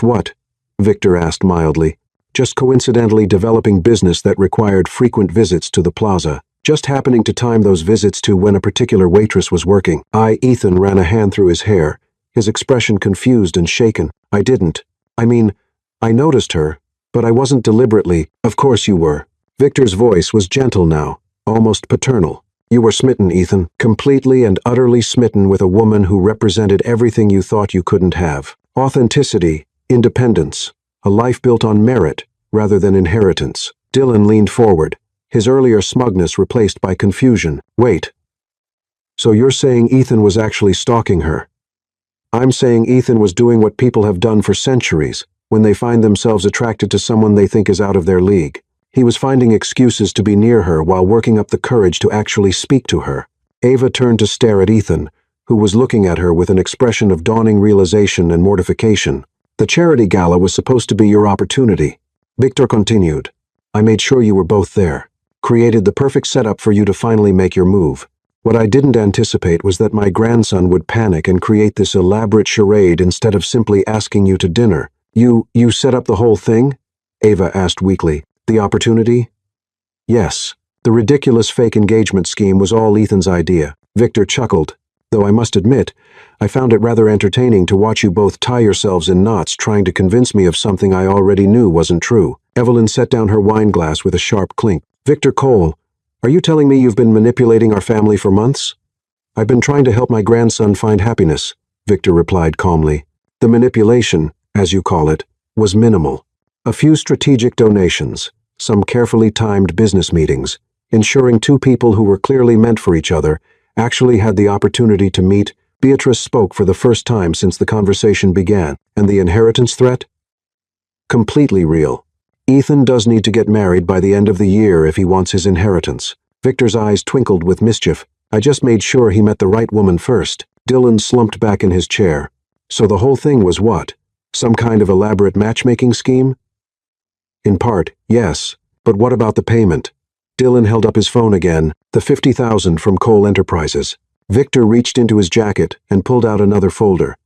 A: what? Victor asked mildly. Just coincidentally developing business that required frequent visits to the plaza. Just happening to time those visits to when a particular waitress was working. Ethan ran a hand through his hair, his expression confused and shaken. I didn't. I mean, I noticed her, but I wasn't deliberately. Of course you were. Victor's voice was gentle now, almost paternal. You were smitten, Ethan, completely and utterly smitten with a woman who represented everything you thought you couldn't have. Authenticity, independence, a life built on merit rather than inheritance. Dylan leaned forward, his earlier smugness replaced by confusion. Wait. So you're saying Ethan was actually stalking her? I'm saying Ethan was doing what people have done for centuries when they find themselves attracted to someone they think is out of their league. He was finding excuses to be near her while working up the courage to actually speak to her. Ava turned to stare at Ethan, who was looking at her with an expression of dawning realization and mortification. The charity gala was supposed to be your opportunity. Victor continued. I made sure you were both there. Created the perfect setup for you to finally make your move. What I didn't anticipate was that my grandson would panic and create this elaborate charade instead of simply asking you to dinner. You set up the whole thing? Ava asked weakly. The opportunity? Yes. The ridiculous fake engagement scheme was all Ethan's idea. Victor chuckled. Though I must admit, I found it rather entertaining to watch you both tie yourselves in knots trying to convince me of something I already knew wasn't true. Evelyn set down her wine glass with a sharp clink. Victor Cole, are you telling me you've been manipulating our family for months? I've been trying to help my grandson find happiness, Victor replied calmly. The manipulation, as you call it, was minimal. A few strategic donations, some carefully timed business meetings, ensuring two people who were clearly meant for each other actually had the opportunity to meet. Beatrice spoke for the first time since the conversation began. And the inheritance threat? Completely real. Ethan does need to get married by the end of the year if he wants his inheritance. Victor's eyes twinkled with mischief. I just made sure he met the right woman first. Dylan slumped back in his chair. So the whole thing was what? Some kind of elaborate matchmaking scheme? In part, yes. But what about the payment? Dylan held up his phone again. The $50,000 from Cole Enterprises. Victor reached into his jacket and pulled out another folder.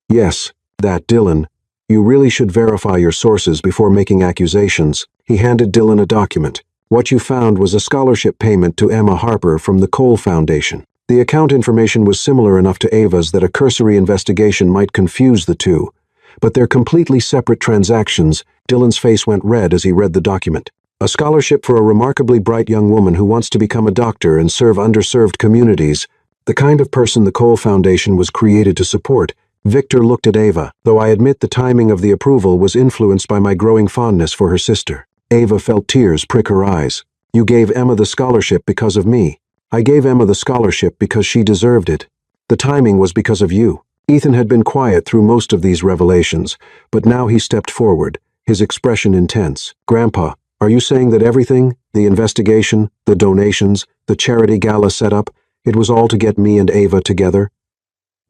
A: Yes, that Dylan. You really should verify your sources before making accusations. He handed Dylan a document. What you found was a scholarship payment to Emma Harper from the Cole Foundation. The account information was similar enough to Ava's that a cursory investigation might confuse the two, but they're completely separate transactions. Dylan's face went red as he read the document. A scholarship for a remarkably bright young woman who wants to become a doctor and serve underserved communities, the kind of person the Cole Foundation was created to support. Victor looked at Ava, though I admit the timing of the approval was influenced by my growing fondness for her sister. Ava felt tears prick her eyes. You gave Emma the scholarship because of me. I gave Emma the scholarship because she deserved it. The timing was because of you." Ethan had been quiet through most of these revelations, but now he stepped forward, his expression intense. "Grandpa, are you saying that everything, the investigation, the donations, the charity gala setup, it was all to get me and Ava together?"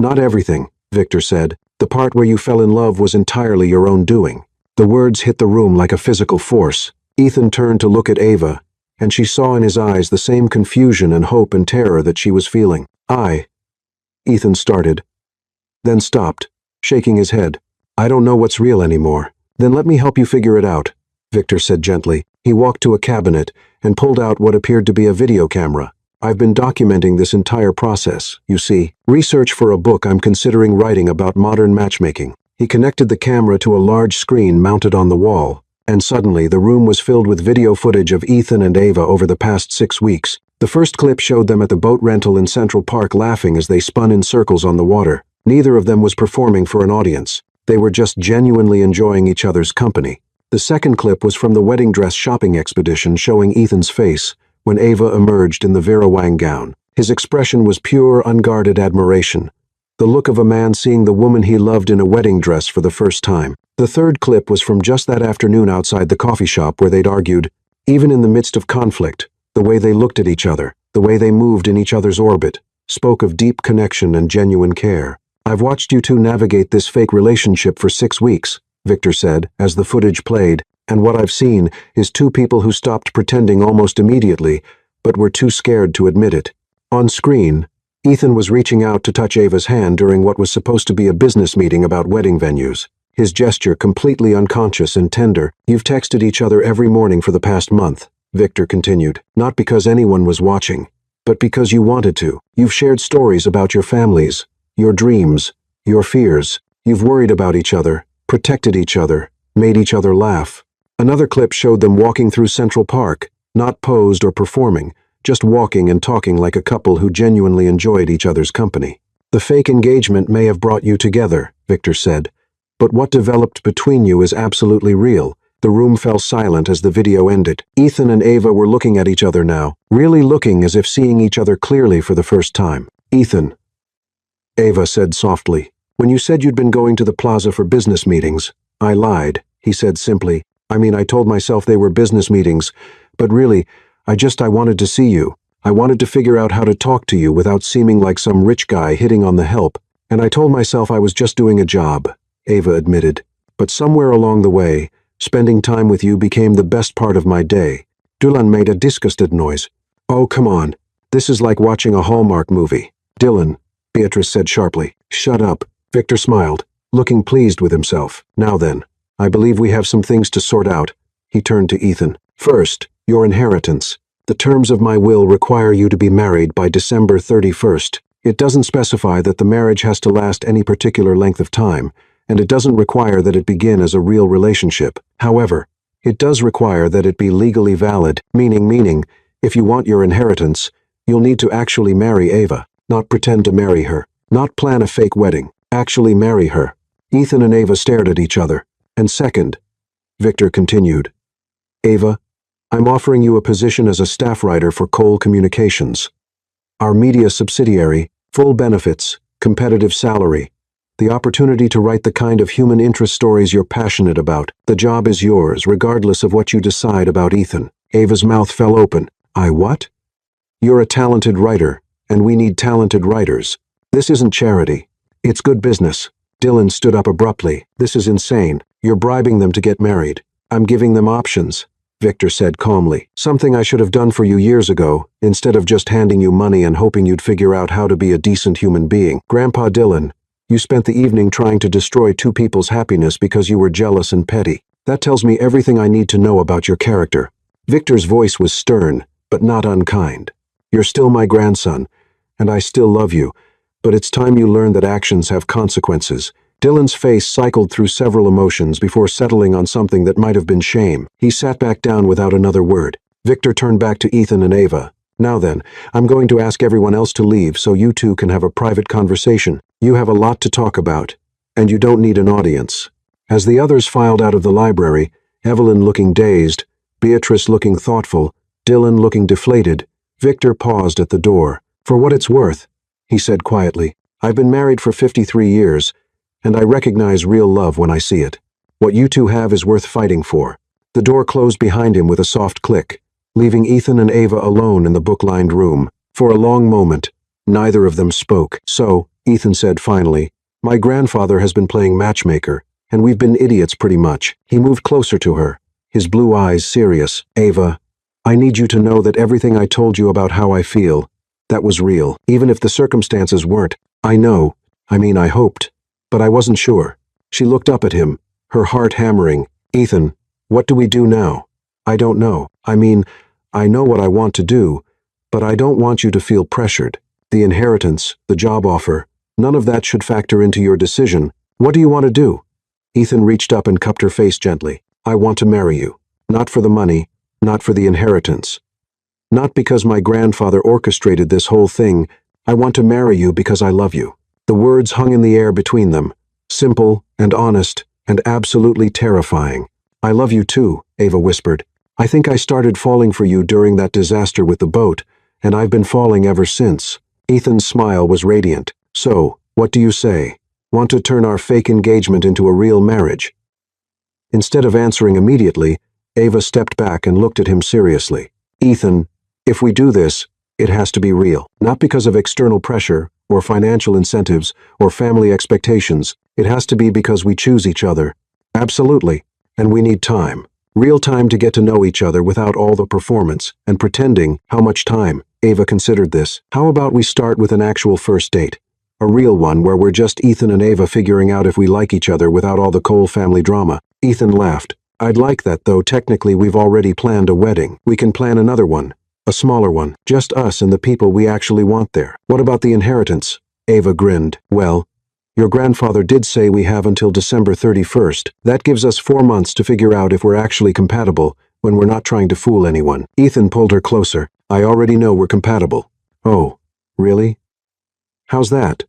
A: "Not everything," Victor said. "The part where you fell in love was entirely your own doing." The words hit the room like a physical force. Ethan turned to look at Ava, and she saw in his eyes the same confusion and hope and terror that she was feeling. Ethan started, then stopped, shaking his head. "I don't know what's real anymore." "Then let me help you figure it out," Victor said gently. He walked to a cabinet and pulled out what appeared to be a video camera. "I've been documenting this entire process, you see. Research for a book I'm considering writing about modern matchmaking." He connected the camera to a large screen mounted on the wall, and suddenly the room was filled with video footage of Ethan and Ava over the past 6 weeks. The first clip showed them at the boat rental in Central Park laughing as they spun in circles on the water. Neither of them was performing for an audience. They were just genuinely enjoying each other's company. The second clip was from the wedding dress shopping expedition showing Ethan's face when Ava emerged in the Vera Wang gown. His expression was pure, unguarded admiration, the look of a man seeing the woman he loved in a wedding dress for the first time. The third clip was from just that afternoon outside the coffee shop where they'd argued. Even in the midst of conflict, the way they looked at each other, the way they moved in each other's orbit, spoke of deep connection and genuine care. "I've watched you two navigate this fake relationship for 6 weeks, Victor said, as the footage played, "and what I've seen is two people who stopped pretending almost immediately, but were too scared to admit it." On screen, Ethan was reaching out to touch Ava's hand during what was supposed to be a business meeting about wedding venues. His gesture completely unconscious and tender. "You've texted each other every morning for the past month," Victor continued, "not because anyone was watching, but because you wanted to. You've shared stories about your families, your dreams, your fears. You've worried about each other, protected each other, made each other laugh." Another clip showed them walking through Central Park, not posed or performing, just walking and talking like a couple who genuinely enjoyed each other's company. "The fake engagement may have brought you together," Victor said, "but what developed between you is absolutely real." The room fell silent as the video ended. Ethan and Ava were looking at each other now, really looking as if seeing each other clearly for the first time. "Ethan," Ava said softly, "when you said you'd been going to the plaza for business meetings, I lied," he said simply. I told myself they were business meetings, but really, I wanted to see you. I wanted to figure out how to talk to you without seeming like some rich guy hitting on the help, and I told myself I was just doing a job," Ava admitted. "But somewhere along the way, spending time with you became the best part of my day." Dylan made a disgusted noise. "Oh, come on. This is like watching a Hallmark movie." "Dylan," Beatrice said sharply. "Shut up." Victor smiled, looking pleased with himself. "Now then, I believe we have some things to sort out." He turned to Ethan. "First, your inheritance. The terms of my will require you to be married by December 31st. It doesn't specify that the marriage has to last any particular length of time, and it doesn't require that it begin as a real relationship. However, it does require that it be legally valid, meaning, if you want your inheritance, you'll need to actually marry Ava, not pretend to marry her, not plan a fake wedding, actually marry her." Ethan and Ava stared at each other. "And second," Victor continued, "Ava, I'm offering you a position as a staff writer for Cole Communications. Our media subsidiary, full benefits, competitive salary, the opportunity to write the kind of human interest stories you're passionate about. The job is yours, regardless of what you decide about Ethan." Ava's mouth fell open. "I what?" "You're a talented writer, and we need talented writers. This isn't charity. It's good business." Dylan stood up abruptly. "This is insane. You're bribing them to get married." "I'm giving them options," Victor said calmly. "Something I should have done for you years ago, instead of just handing you money and hoping you'd figure out how to be a decent human being. Grandpa Dylan, you spent the evening trying to destroy two people's happiness because you were jealous and petty. That tells me everything I need to know about your character." Victor's voice was stern, but not unkind. "You're still my grandson, and I still love you, but it's time you learn that actions have consequences." Dylan's face cycled through several emotions before settling on something that might have been shame. He sat back down without another word. Victor turned back to Ethan and Ava. "Now then, I'm going to ask everyone else to leave so you two can have a private conversation. You have a lot to talk about, and you don't need an audience." As the others filed out of the library, Evelyn looking dazed, Beatrice looking thoughtful, Dylan looking deflated, Victor paused at the door. "For what it's worth," he said quietly, "I've been married for 53 years, and I recognize real love when I see it. What you two have is worth fighting for." The door closed behind him with a soft click, leaving Ethan and Ava alone in the book-lined room. For a long moment, neither of them spoke. "So," Ethan said finally, "my grandfather has been playing matchmaker, and we've been idiots pretty much." He moved closer to her, his blue eyes serious. "Ava, I need you to know that everything I told you about how I feel, that was real, even if the circumstances weren't. I know, I hoped, but I wasn't sure." She looked up at him, her heart hammering. "Ethan, what do we do now?" "I don't know. I know what I want to do, but I don't want you to feel pressured. The inheritance, the job offer, none of that should factor into your decision. What do you want to do?" Ethan reached up and cupped her face gently. "I want to marry you. Not for the money, not for the inheritance. Not because my grandfather orchestrated this whole thing. I want to marry you because I love you." The words hung in the air between them, simple and honest and absolutely terrifying. "I love you too," Ava whispered. "I think I started falling for you during that disaster with the boat, and I've been falling ever since." Ethan's smile was radiant. "So, what do you say? Want to turn our fake engagement into a real marriage?" Instead of answering immediately, Ava stepped back and looked at him seriously. "Ethan, if we do this, it has to be real. Not because of external pressure, or financial incentives, or family expectations. It has to be because we choose each other. Absolutely. And we need time. Real time to get to know each other without all the performance and pretending. How much time?" Ava considered this. "How about we start with an actual first date? A real one where we're just Ethan and Ava figuring out if we like each other without all the Cole family drama." Ethan laughed. "I'd like that, though technically we've already planned a wedding. We can plan another one. A smaller one. Just us and the people we actually want there." "What about the inheritance?" Ava grinned. "Well, your grandfather did say we have until December 31st. That gives us 4 months to figure out if we're actually compatible when we're not trying to fool anyone." Ethan pulled her closer. "I already know we're compatible." "Oh, really? How's that?"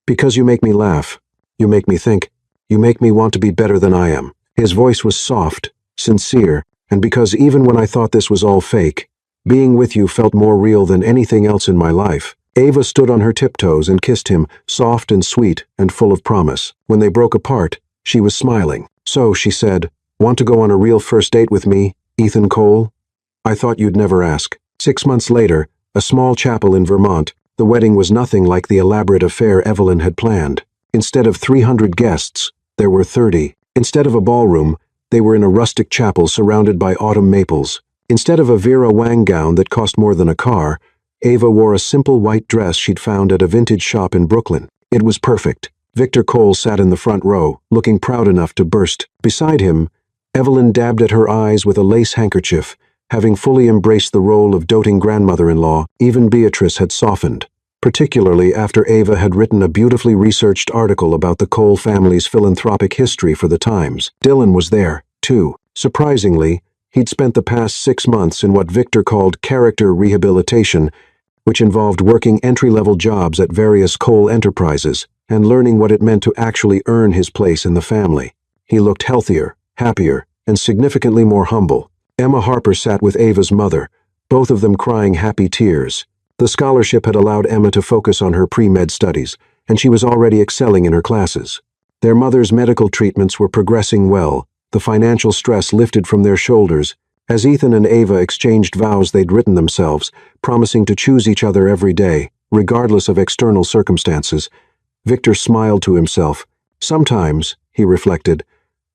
A: "Because you make me laugh. You make me think. You make me want to be better than I am." His voice was soft, sincere, and because even when I thought this was all fake, being with you felt more real than anything else in my life. Ava stood on her tiptoes and kissed him, soft and sweet and full of promise. When they broke apart, she was smiling. "So," she said, "want to go on a real first date with me, Ethan Cole?" "I thought you'd never ask." 6 months later, a small chapel in Vermont, the wedding was nothing like the elaborate affair Evelyn had planned. Instead of 300 guests, there were 30. Instead of a ballroom, they were in a rustic chapel surrounded by autumn maples. Instead of a Vera Wang gown that cost more than a car, Ava wore a simple white dress she'd found at a vintage shop in Brooklyn. It was perfect. Victor Cole sat in the front row, looking proud enough to burst. Beside him, Evelyn dabbed at her eyes with a lace handkerchief, having fully embraced the role of doting grandmother-in-law. Even Beatrice had softened, particularly after Ava had written a beautifully researched article about the Cole family's philanthropic history for the Times. Dylan was there, too. Surprisingly, he'd spent the past 6 months in what Victor called character rehabilitation, which involved working entry-level jobs at various Cole enterprises and learning what it meant to actually earn his place in the family. He looked healthier, happier, and significantly more humble. Emma Harper sat with Ava's mother, both of them crying happy tears. The scholarship had allowed Emma to focus on her pre-med studies, and she was already excelling in her classes. Their mother's medical treatments were progressing well, the financial stress lifted from their shoulders, as Ethan and Ava exchanged vows they'd written themselves, promising to choose each other every day, regardless of external circumstances. Victor smiled to himself. Sometimes, he reflected,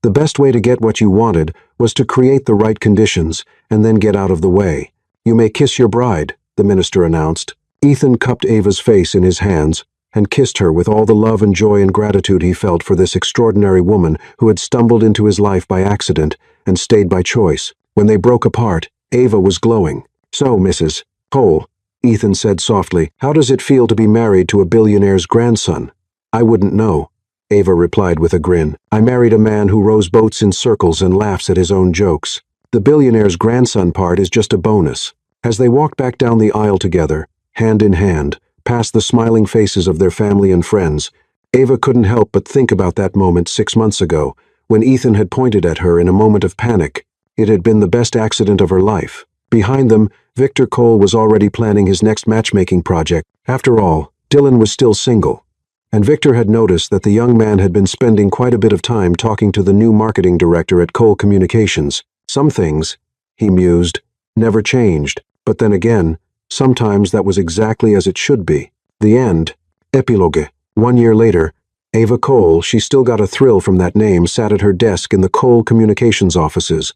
A: the best way to get what you wanted was to create the right conditions and then get out of the way. "You may kiss your bride," the minister announced. Ethan cupped Ava's face in his hands and kissed her with all the love and joy and gratitude he felt for this extraordinary woman who had stumbled into his life by accident and stayed by choice. When they broke apart, Ava was glowing. "So, Mrs. Cole," Ethan said softly, "how does it feel to be married to a billionaire's grandson?" "I wouldn't know," Ava replied with a grin. "I married a man who rows boats in circles and laughs at his own jokes. The billionaire's grandson part is just a bonus." As they walked back down the aisle together, hand in hand, past the smiling faces of their family and friends, Ava couldn't help but think about that moment 6 months ago, when Ethan had pointed at her in a moment of panic. It had been the best accident of her life. Behind them, Victor Cole was already planning his next matchmaking project. After all, Dylan was still single. And Victor had noticed that the young man had been spending quite a bit of time talking to the new marketing director at Cole Communications. Some things, he mused, never changed, but then again, sometimes that was exactly as it should be. The end. Epilogue. 1 year later, Ava Cole, she still got a thrill from that name, sat at her desk in the Cole Communications offices,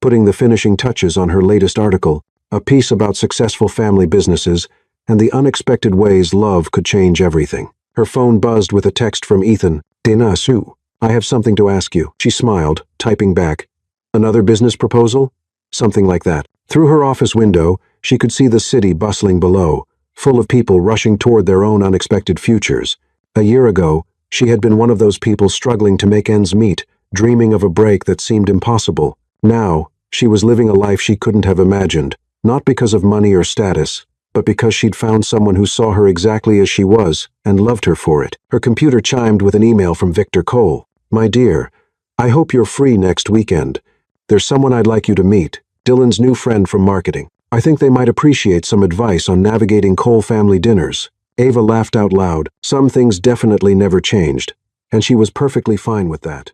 A: putting the finishing touches on her latest article, a piece about successful family businesses and the unexpected ways love could change everything. Her phone buzzed with a text from Ethan. Dena Sue, I have something to ask you. She smiled, typing back. Another business proposal? Something like that. Through her office window, she could see the city bustling below, full of people rushing toward their own unexpected futures. A year ago, she had been one of those people struggling to make ends meet, dreaming of a break that seemed impossible. Now, she was living a life she couldn't have imagined, not because of money or status, but because she'd found someone who saw her exactly as she was and loved her for it. Her computer chimed with an email from Victor Cole. My dear, I hope you're free next weekend. There's someone I'd like you to meet, Dylan's new friend from marketing. I think they might appreciate some advice on navigating Cole family dinners. Ava laughed out loud. Some things definitely never changed, and she was perfectly fine with that.